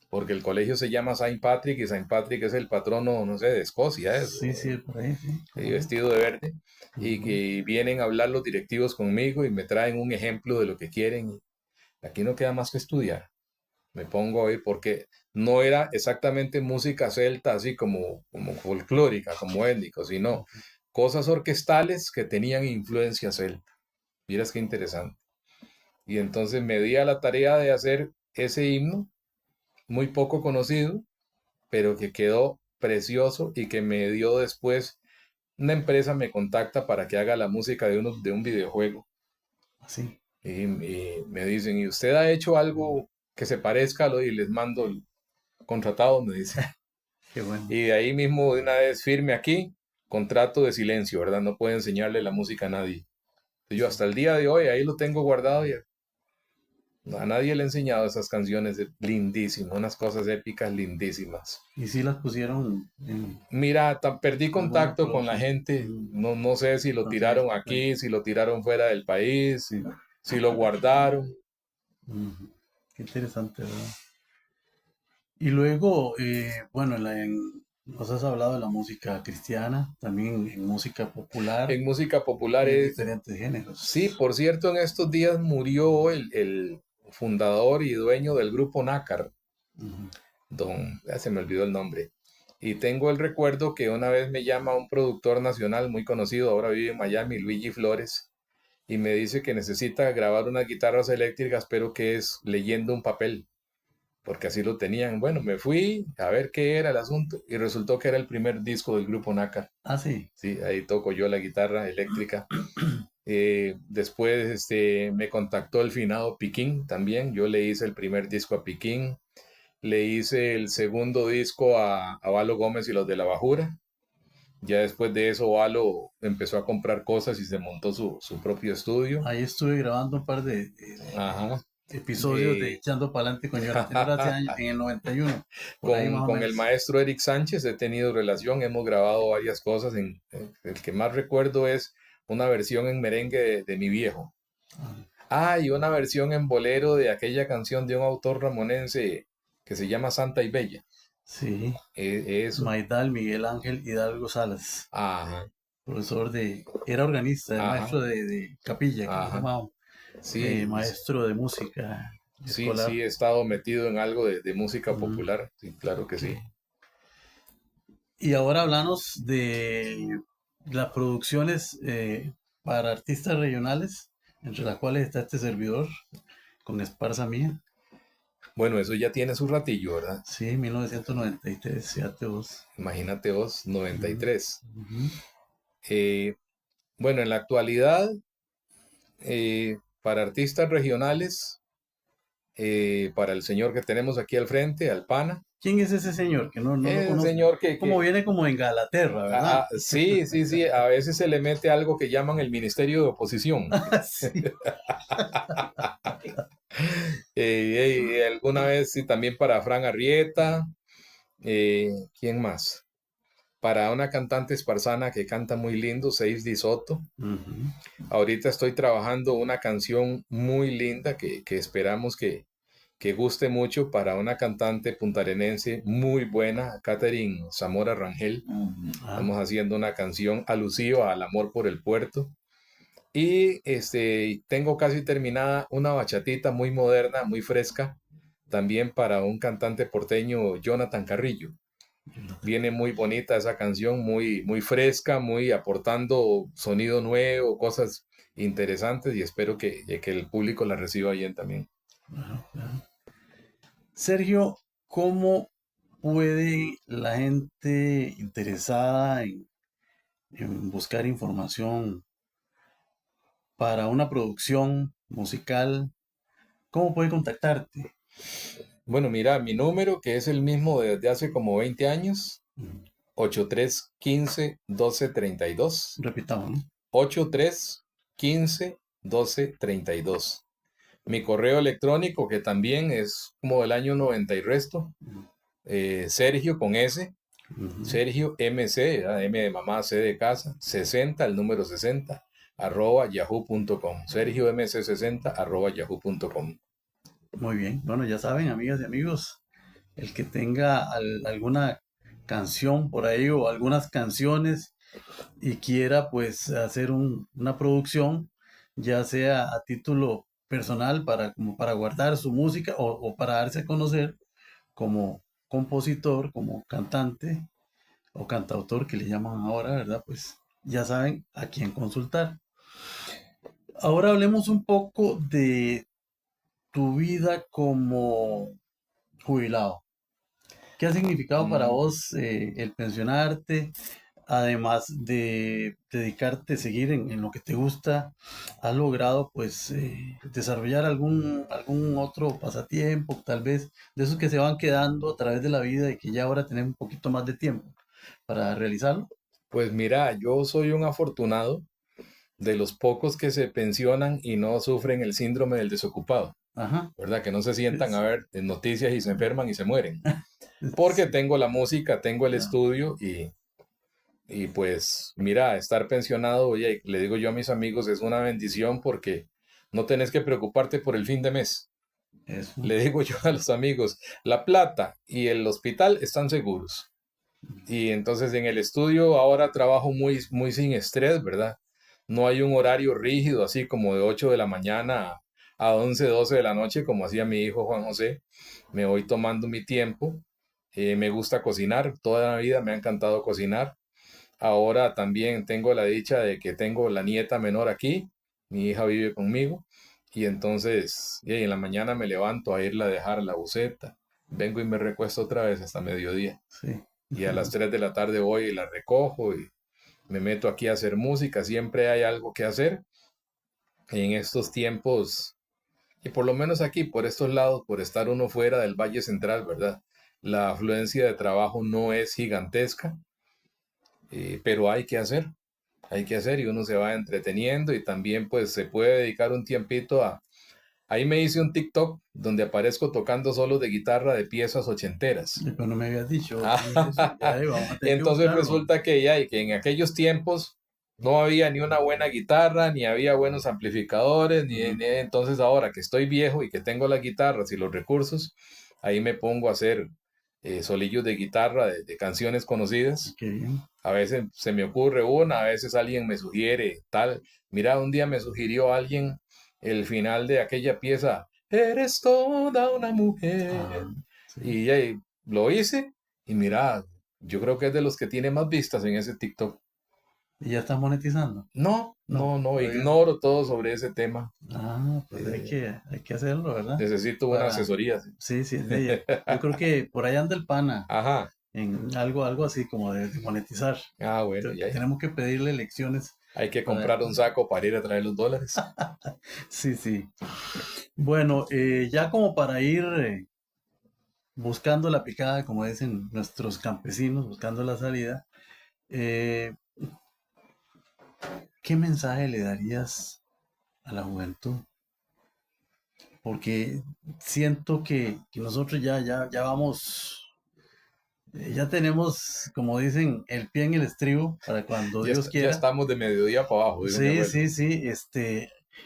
porque el colegio se llama Saint Patrick y Saint Patrick es el patrono, no sé, de Escocia, Sí, por ahí, sí. vestido de verde, y que vienen a hablar los directivos conmigo y me traen un ejemplo de lo que quieren. Aquí no queda más que estudiar. Me pongo a oír porque no era exactamente música celta, así como folclórica, como étnico, sino cosas orquestales que tenían influencia celta. Miras qué interesante. Y entonces me di a la tarea de hacer ese himno, muy poco conocido, pero que quedó precioso y que me dio después, una empresa me contacta para que haga la música de un videojuego. Así. Y me dicen, ¿y usted ha hecho algo que se parezca a lo? Y les mando el contratado, me dice. Qué bueno. Y de ahí mismo de una vez firme aquí, contrato de silencio, ¿verdad? No puede enseñarle la música a nadie. Yo hasta el día de hoy ahí lo tengo guardado y a nadie le he enseñado esas canciones lindísimas, unas cosas épicas lindísimas. ¿Y si las pusieron en... Mira, perdí contacto con la producción? gente, no sé si lo Entonces, tiraron aquí, si lo tiraron fuera del país, si lo guardaron. Qué interesante, ¿verdad? Y luego, bueno, nos has hablado de la música cristiana, también en música popular, En música popular y en es... diferentes géneros. Sí, por cierto, en estos días murió el fundador y dueño del grupo Nácar, ya se me olvidó el nombre. Y tengo el recuerdo que una vez me llama un productor nacional muy conocido, ahora vive en Miami, Luigi Flores, y me dice que necesita grabar unas guitarras eléctricas, pero que es leyendo un papel, porque así lo tenían. Bueno, me fui a ver qué era el asunto y resultó que era el primer disco del grupo Nácar. Ah, sí. Sí, ahí toco yo la guitarra eléctrica. Después me contactó el finado Piquín también. Yo le hice el primer disco a Piquín. Le hice el segundo disco a Valo Gómez y los de la Bajura. Ya después de eso, Valo empezó a comprar cosas y se montó su propio estudio. Ahí estuve grabando un par de Ajá. episodios de Echando Pa'lante con Jonathan hace años, en el 91. Con el maestro Eric Sánchez he tenido relación, hemos grabado varias cosas. El que más recuerdo es una versión en merengue de Mi Viejo. Y una versión en bolero de aquella canción de un autor ramonense que se llama Santa y Bella. Sí. Eso. Maidal, Miguel Ángel Hidalgo Salas. Ajá. profesor era organista, era Ajá, maestro de capilla, que le ajá. llamaban, Sí, maestro de música sí, escolar. sí, he estado metido en algo de música Mm, popular. Sí, claro que ok. sí. Y ahora hablamos de las producciones para artistas regionales, entre las cuales está este servidor con Esparza Mía. Bueno, eso ya tiene su ratillo, ¿verdad? Sí, 1993, fíjate vos. Imagínate vos, Ujú, 93. ujú. Eh, bueno, en la actualidad, para artistas regionales, para el señor que tenemos aquí al frente, Alpana, ¿Quién es ese señor? Que no lo es el conozco. señor Como viene como en Galaterra, ¿verdad? sí, sí, sí, a veces se le mete algo que llaman el Ministerio de Oposición. Sí. Alguna vez sí, también para Fran Arrieta, ¿quién más? Para una cantante esparzana que canta muy lindo, Seis Di Soto. Ujú. Ahorita estoy trabajando una canción muy linda que esperamos que guste mucho para una cantante puntarenense muy buena, Catherine Zamora Rangel. Ah, Estamos haciendo una canción alusiva al amor por el puerto. Y tengo casi terminada una bachatita muy moderna, muy fresca, también para un cantante porteño, Jonathan Carrillo. Viene muy bonita esa canción, muy, muy fresca, muy aportando sonido nuevo, cosas interesantes y espero que el público la reciba bien también. claro, claro. Sergio, ¿cómo puede la gente interesada en buscar información para una producción musical, cómo puede contactarte? Bueno, mira, mi número, que es el mismo desde hace como 20 años, Mm, 8315-1232. repitamos, ¿no? 8315-1232. Mi correo electrónico, que también es como del año 90 y resto, Sergio con S, Ujú. Sergio MC, ¿verdad? M de mamá, C de casa, 60, el número 60, @yahoo.com. Sergio MC60 @yahoo.com. Muy bien. Bueno, ya saben, amigas y amigos, el que tenga alguna canción por ahí o algunas canciones y quiera pues hacer una producción, ya sea a título personal para, como para guardar su música o para darse a conocer como compositor, como cantante o cantautor que le llaman ahora, ¿verdad? Pues ya saben a quién consultar. Ahora hablemos un poco de tu vida como jubilado. ¿Qué ha significado para Mm, vos el pensionarte? Además de dedicarte a seguir en lo que te gusta, ¿has logrado pues desarrollar algún otro pasatiempo, tal vez de esos que se van quedando a través de la vida y que ya ahora tenemos un poquito más de tiempo para realizarlo? Pues mira, yo soy un afortunado de los pocos que se pensionan y no sufren el síndrome del desocupado, Ajá. ¿verdad? Que no se sientan a Es- ver noticias y se enferman y se mueren. Porque sí, tengo la música, tengo el ya, estudio y pues mira, estar pensionado, oye, le digo yo a mis amigos, es una bendición porque no tenés que preocuparte por el fin de mes. eso. Le digo yo a los amigos, la plata y el hospital están seguros. Y entonces en el estudio ahora trabajo muy, muy sin estrés, ¿verdad? No hay un horario rígido, así como de 8 de la mañana a 11 12 de la noche, como hacía mi hijo Juan José. Me voy tomando mi tiempo. Me gusta cocinar, toda la vida me ha encantado cocinar. Ahora también tengo la dicha de que tengo la nieta menor aquí, mi hija vive conmigo y entonces en la mañana me levanto a irla a dejar a la buseta, vengo y me recuesto otra vez hasta mediodía Sí. y a las 3 de la tarde voy y la recojo y me meto aquí a hacer música, siempre hay algo que hacer en estos tiempos y por lo menos aquí, por estos lados, por estar uno fuera del Valle Central, ¿verdad? La afluencia de trabajo no es gigantesca, pero hay que hacer y uno se va entreteniendo y también pues se puede dedicar un tiempito a... Ahí me hice un TikTok donde aparezco tocando solos de guitarra de piezas ochenteras. Pero no me habías dicho quién es eso. Ya vamos a tener que Entonces buscarlo. resulta que ya y que en aquellos tiempos no había ni una buena guitarra, ni había buenos amplificadores, Ujú. entonces ahora que estoy viejo y que tengo las guitarras y los recursos, ahí me pongo a hacer solillos de guitarra de canciones conocidas. Qué bien. A veces se me ocurre una, a veces alguien me sugiere tal. Mira, un día me sugirió alguien el final de aquella pieza, Eres toda una mujer. Ah, sí. Y lo hice y mira, yo creo que es de los que tiene más vistas en ese TikTok. ¿Y ya está monetizando? No, No, no, no, todavía. ignoro todo sobre ese tema. Ah, pues Eh, hay que hacerlo, ¿verdad? necesito una Para, asesoría. Sí. sí, sí, yo creo que por ahí anda el pana Ajá. en algo así como de monetizar. Ah, bueno, Creo que ya. tenemos que pedirle lecciones Hay que para, comprar un saco para ir a traer los dólares. sí, sí. Bueno, ya como para ir buscando la picada, como dicen nuestros campesinos, buscando la salida, eh, ¿qué mensaje le darías a la juventud? Porque siento que nosotros ya vamos, ya tenemos, como dicen, el pie en el estribo para cuando Ya, Dios ya quiera. estamos de mediodía para abajo, dijo mi Sí, abuelo. sí, sí,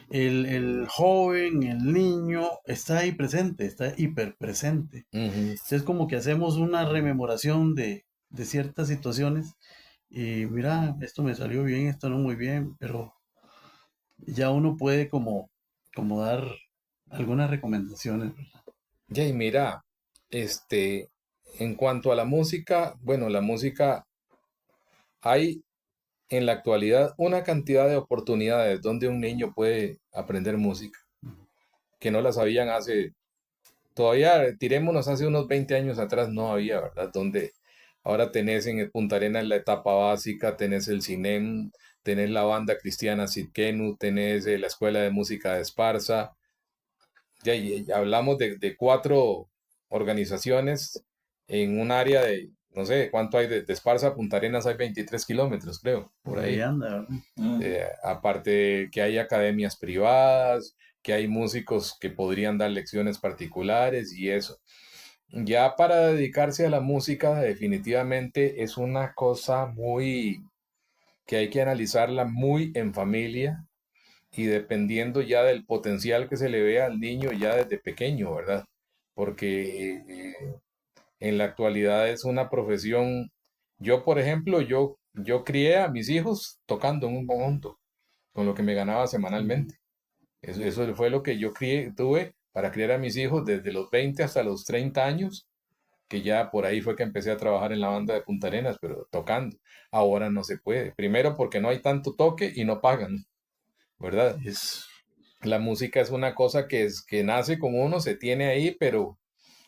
el joven, el niño está ahí presente, está hiper presente. Ujú. Es como que hacemos una rememoración de ciertas situaciones y mira, esto me salió bien, esto no muy bien, pero ya uno puede como dar algunas recomendaciones, ¿verdad? Ya, y mira, en cuanto a la música, bueno, la música, hay en la actualidad una cantidad de oportunidades donde un niño puede aprender música, que no las habían todavía tirémonos hace unos 20 años atrás, no había, ¿verdad? Donde ahora tenés en el Punta Arenas la etapa básica, tenés el CINEM, tenés la banda cristiana Sitkenu, tenés la Escuela de Música de Esparza. Ya, y hablamos de 4 organizaciones en un área de, no sé, ¿cuánto hay de Esparza a Punta Arenas? Hay 23 kilómetros, creo, por Por ahí ahí. anda, ¿verdad? Aparte que hay academias privadas, que hay músicos que podrían dar lecciones particulares y eso. Ya para dedicarse a la música, definitivamente es una cosa muy que hay que analizarla muy en familia y dependiendo ya del potencial que se le ve al niño ya desde pequeño, ¿verdad? Porque en la actualidad es una profesión. Yo, por ejemplo, yo crié a mis hijos tocando en un conjunto, con lo que me ganaba semanalmente. Eso fue lo que yo tuve para criar a mis hijos desde los 20 hasta los 30 años, que ya por ahí fue que empecé a trabajar en la banda de Punta Arenas, pero tocando. Ahora no se puede. Primero porque no hay tanto toque y no pagan, ¿verdad? Es, La música es una cosa que nace con uno, se tiene ahí, pero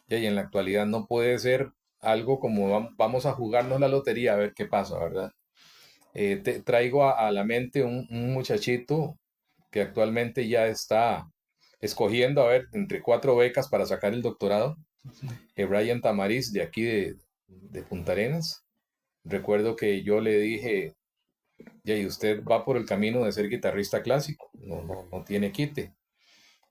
ya, y en la actualidad no puede ser algo como vamos a jugarnos la lotería a ver qué pasa, ¿verdad? Te traigo a la mente un muchachito que actualmente ya está escogiendo, a ver, entre 4 becas para sacar el doctorado. sí, Brian Tamariz, de aquí de Punta Arenas. Recuerdo que yo le dije, ya, y usted va por el camino de ser guitarrista clásico, no tiene quite.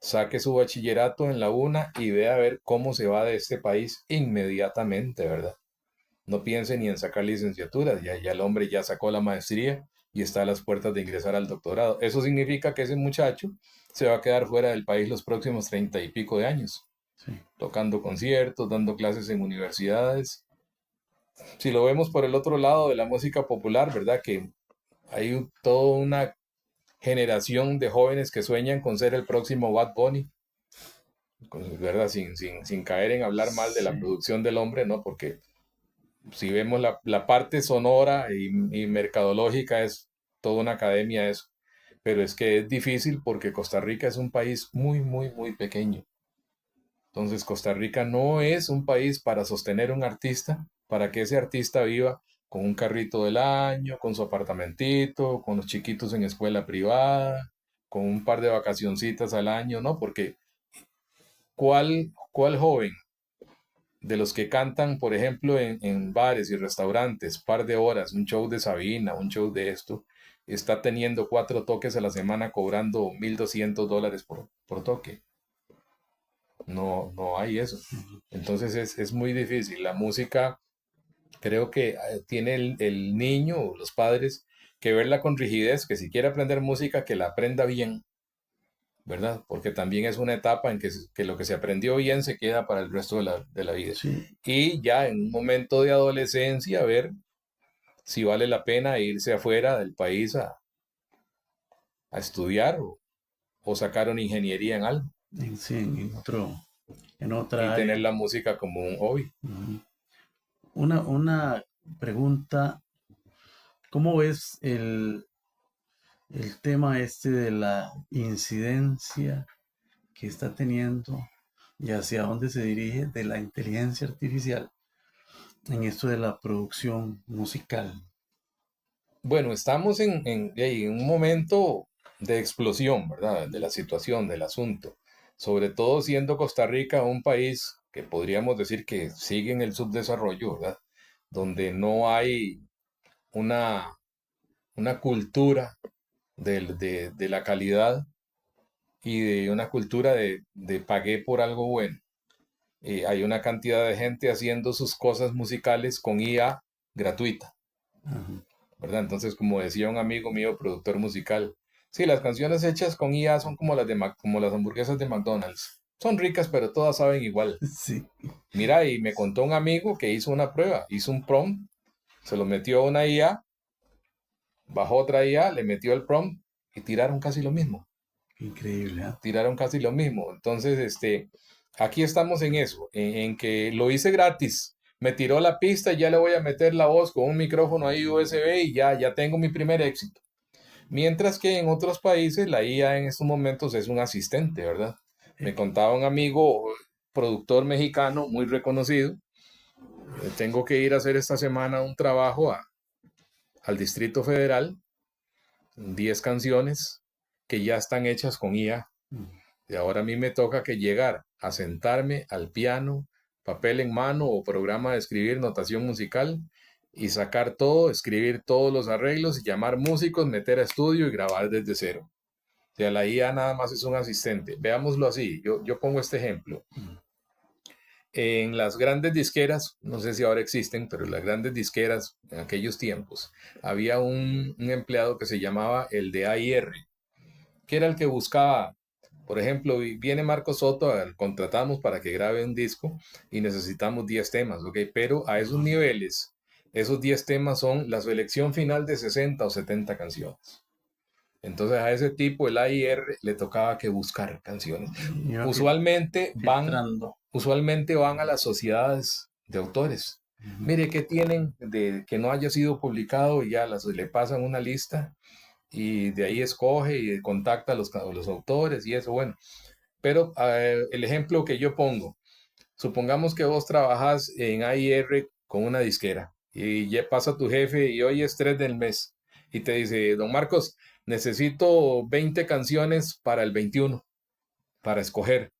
Saque su bachillerato en la UNA y vea a ver cómo se va de este país inmediatamente, ¿verdad? No piense ni en sacar licenciaturas, ya el hombre ya sacó la maestría y está a las puertas de ingresar al doctorado. Eso significa que ese muchacho se va a quedar fuera del país los próximos 30 y pico de años, sí. tocando conciertos, dando clases en universidades. Si lo vemos por el otro lado de la música popular, ¿verdad? Que hay toda una generación de jóvenes que sueñan con ser el próximo Bad Bunny, ¿verdad? Sin caer en hablar mal de la Sí. producción del hombre, ¿no? Porque si vemos la parte sonora y mercadológica es toda una academia eso, pero es que es difícil porque Costa Rica es un país muy, muy, muy pequeño. Entonces Costa Rica no es un país para sostener un artista, para que ese artista viva con un carrito del año, con su apartamentito, con los chiquitos en escuela privada, con un par de vacacioncitas al año, ¿no? Porque ¿cuál joven de los que cantan, por ejemplo, en bares y restaurantes, par de horas, un show de Sabina, un show de esto, está teniendo 4 toques a la semana cobrando $1,200 por toque? No, no hay eso. Entonces es muy difícil. La música, creo que tiene el niño o los padres que verla con rigidez, que si quiere aprender música, que la aprenda bien, ¿verdad? Porque también es una etapa en que lo que se aprendió bien se queda para el resto de la vida. Sí, Y ya en un momento de adolescencia, ver si vale la pena irse afuera del país a estudiar o sacar una ingeniería en algo sí, en y otra tener área. la música como un hobby. Ujú. Una pregunta, ¿cómo ves el tema este de la incidencia que está teniendo y hacia dónde se dirige de la inteligencia artificial en esto de la producción musical? Bueno, estamos en un momento de explosión, ¿verdad? De la situación, del asunto. Sobre todo siendo Costa Rica un país que podríamos decir que sigue en el subdesarrollo, ¿verdad? Donde no hay una, una cultura de la calidad y de una cultura de pagué por algo bueno. Hay una cantidad de gente haciendo sus cosas musicales con IA gratuita. Ajá. ¿Verdad? Entonces, como decía un amigo mío, productor musical, sí, las canciones hechas con IA son como como las hamburguesas de McDonald's. Son ricas, pero todas saben igual. Sí, Mira, y me contó un amigo que hizo una prueba, hizo un prompt, se lo metió a una IA, bajó otra IA, le metió el prompt y tiraron casi lo mismo. increíble, ¿ah? Tiraron casi lo mismo. Entonces, aquí estamos en eso, en que lo hice gratis. Me tiró la pista y ya le voy a meter la voz con un micrófono ahí USB y ya tengo mi primer éxito. Mientras que en otros países la IA en estos momentos es un asistente, ¿verdad? Me Eh, contaba un amigo productor mexicano muy reconocido. Tengo que ir a hacer esta semana un trabajo al Distrito Federal, 10 canciones que ya están hechas con IA. Y ahora a mí me toca que llegar a sentarme al piano, papel en mano o programa de escribir notación musical y sacar todo, escribir todos los arreglos y llamar músicos, meter a estudio y grabar desde cero. O sea, la IA nada más es un asistente. Veámoslo así. Yo pongo este ejemplo. En las grandes disqueras, no sé si ahora existen, pero en las grandes disqueras en aquellos tiempos, había un empleado que se llamaba el de AIR, que era el que buscaba, por ejemplo, viene Marco Soto, contratamos para que grabe un disco y necesitamos 10 temas, ¿ok? Pero a esos niveles, esos 10 temas son la selección final de 60 o 70 canciones. Entonces a ese tipo, el AIR, le tocaba que buscar canciones. iba Usualmente van, filtrando. usualmente van a las sociedades de autores. Ujú. Mire, ¿qué tienen de que no haya sido publicado? Y ya le pasan una lista y de ahí escoge y contacta a los autores y eso, bueno. Pero el ejemplo que yo pongo, supongamos que vos trabajas en AIR con una disquera y ya pasa tu jefe y hoy es 3 del mes y te dice, don Marcos, necesito 20 canciones para el 21 para escoger.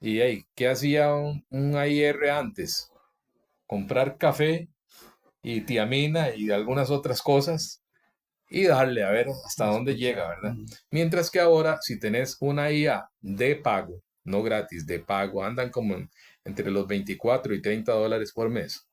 Y hey, ¿qué hacía un AIR antes? Comprar café y tiamina y algunas otras cosas y darle a ver hasta dónde llega, Escuchar. ¿verdad? Mientras que ahora, si tenés una IA de pago, no gratis, de pago, andan como entre los 24 y 30 dólares por mes.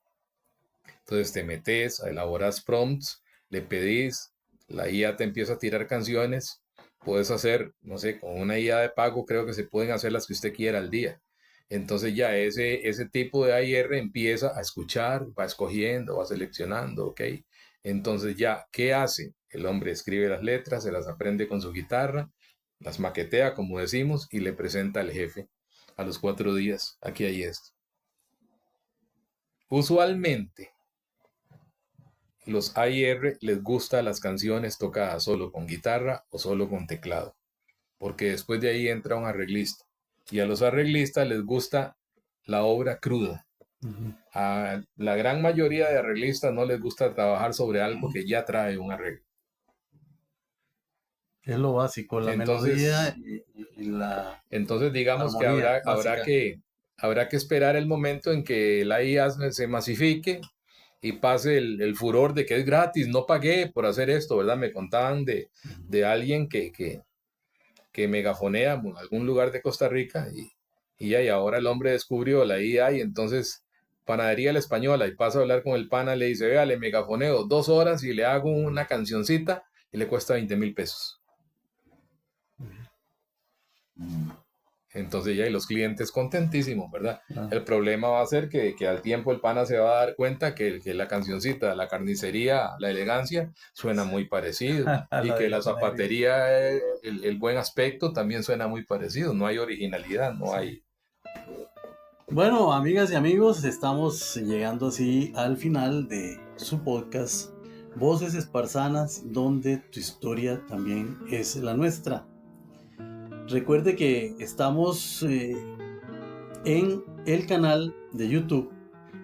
Entonces te metes, elaboras prompts, le pedís, la IA te empieza a tirar canciones. Puedes hacer, no sé, con una IA de pago creo que se pueden hacer las que usted quiera al día. Entonces ya ese tipo de AIR empieza a escuchar, va escogiendo, va seleccionando, ¿ok? Entonces ya, ¿qué hace? El hombre escribe las letras, se las aprende con su guitarra, las maquetea, como decimos, y le presenta al jefe a los 4 días. Aquí hay esto. Usualmente, los AIR les gusta las canciones tocadas solo con guitarra o solo con teclado, porque después de ahí entra un arreglista. Y a los arreglistas les gusta la obra cruda. Ujú. A la gran mayoría de arreglistas no les gusta trabajar sobre algo que ya trae un arreglo. Es lo básico, la melodía Entonces, y la entonces digamos que armonía básica. habrá que esperar el momento en que la IA se masifique y pase el furor de que es gratis, no pagué por hacer esto, ¿verdad? Me contaban de alguien que megafonea en algún lugar de Costa Rica y ahora el hombre descubrió la IA y entonces Panadería La Española y pasa a hablar con el pana, le dice, vea, le megafoneo 2 horas y le hago una cancioncita y le cuesta 20,000 pesos. Entonces ya hay los clientes contentísimos, ¿verdad? Ah. El problema va a ser que al tiempo el pana se va a dar cuenta que la cancioncita, la carnicería, la elegancia, suena muy parecido. Y que la zapatería, el buen aspecto también suena muy parecido. No hay originalidad, no hay... Bueno, amigas y amigos, estamos llegando así al final de su podcast Voces Esparzanas, donde tu historia también es la nuestra. Recuerde que estamos en el canal de YouTube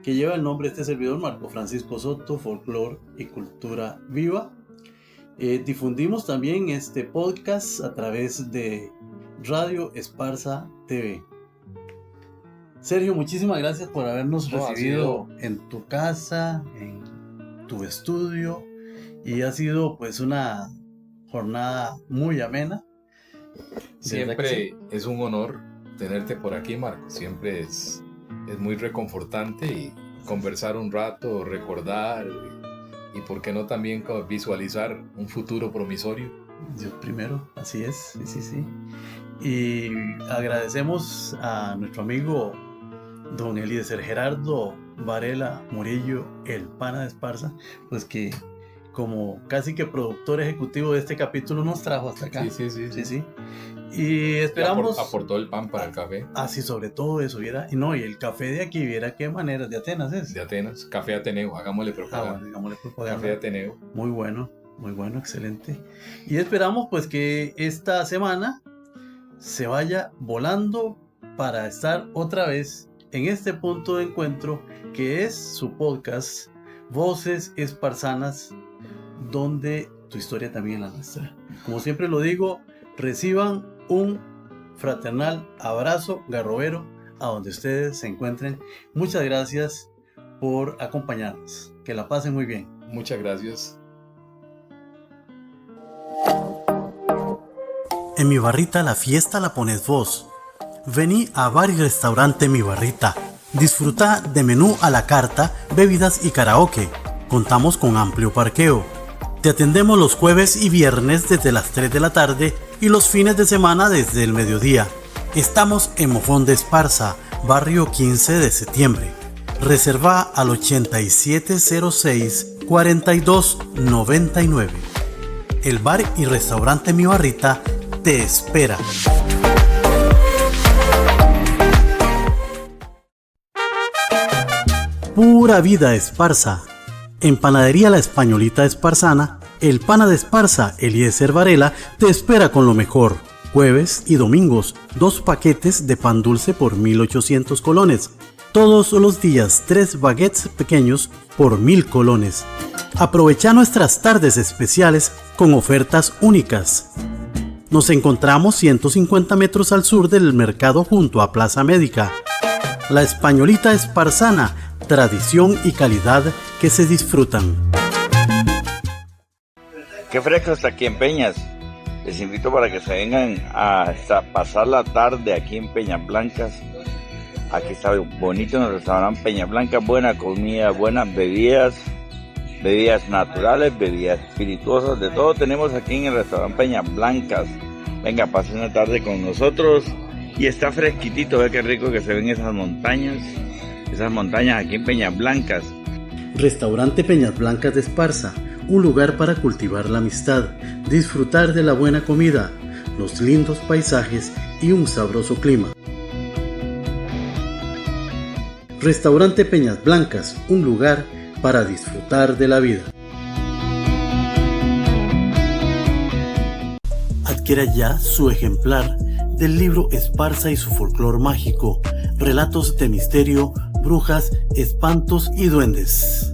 que lleva el nombre de este servidor, Marco Francisco Soto, Folclor y Cultura Viva. Difundimos también este podcast a través de Radio Esparza TV. Sergio, muchísimas gracias por habernos recibido en tu casa, en tu estudio, y ha sido pues una jornada muy amena. Siempre es un honor tenerte por aquí, Marco. Siempre es muy reconfortante y conversar un rato, recordar y por qué no también visualizar un futuro promisorio. Dios primero, así es, sí. Y agradecemos a nuestro amigo don Eliezer Gerardo Varela Murillo, el pana de Esparza, pues que como casi que productor ejecutivo de este capítulo nos trajo hasta acá. Sí. Y esperamos... Aportó el pan para el café. Ah, sí, sobre todo eso, viera. Y el café de aquí, viera qué maneras, de Atenas es. De Atenas, café Ateneo, hagámosle propaganda. Hagámosle propaganda. Café Ateneo. Muy bueno, excelente. Y esperamos pues que esta semana se vaya volando para estar otra vez en este punto de encuentro que es su podcast Voces Esparzanas, donde tu historia también es la nuestra. Como siempre lo digo, reciban un fraternal abrazo garrobero a donde ustedes se encuentren. Muchas gracias por acompañarnos. Que la pasen muy bien. Muchas gracias. En mi barrita la fiesta la pones vos. Vení a Bar y Restaurante Mi Barrita. Disfruta de menú a la carta, bebidas y karaoke. Contamos con amplio parqueo. Te atendemos los jueves y viernes desde las 3 de la tarde y los fines de semana desde el mediodía. Estamos en Mofón de Esparza, barrio 15 de septiembre. Reserva al 8706-4299. El Bar y Restaurante Mi Barrita te espera. Pura vida Esparza. En Panadería La Españolita Esparzana, el pana de Esparza, Eliezer Varela, te espera con lo mejor. Jueves y domingos, 2 paquetes de pan dulce por 1.800 colones. Todos los días, 3 baguettes pequeños por 1.000 colones. Aprovecha nuestras tardes especiales con ofertas únicas. Nos encontramos 150 metros al sur del mercado junto a Plaza Médica. La Españolita Esparzana, tradición y calidad que se disfrutan. Qué fresco está aquí en Peñas. Les invito para que se vengan a pasar la tarde aquí en Peñas Blancas. Aquí está bonito en el restaurante Peñas Blancas, buena comida, buenas bebidas naturales, bebidas espirituosas, de todo tenemos aquí en el restaurante Peñas Blancas. Venga, pasen una tarde con nosotros y está fresquitito, ve qué rico que se ven esas montañas aquí en Peñas Blancas. Restaurante Peñas Blancas de Esparza, un lugar para cultivar la amistad, disfrutar de la buena comida, los lindos paisajes y un sabroso clima. Restaurante Peñas Blancas, un lugar para disfrutar de la vida. Adquiera ya su ejemplar del libro Esparza y su folclor mágico, relatos de misterio, brujas, espantos y duendes.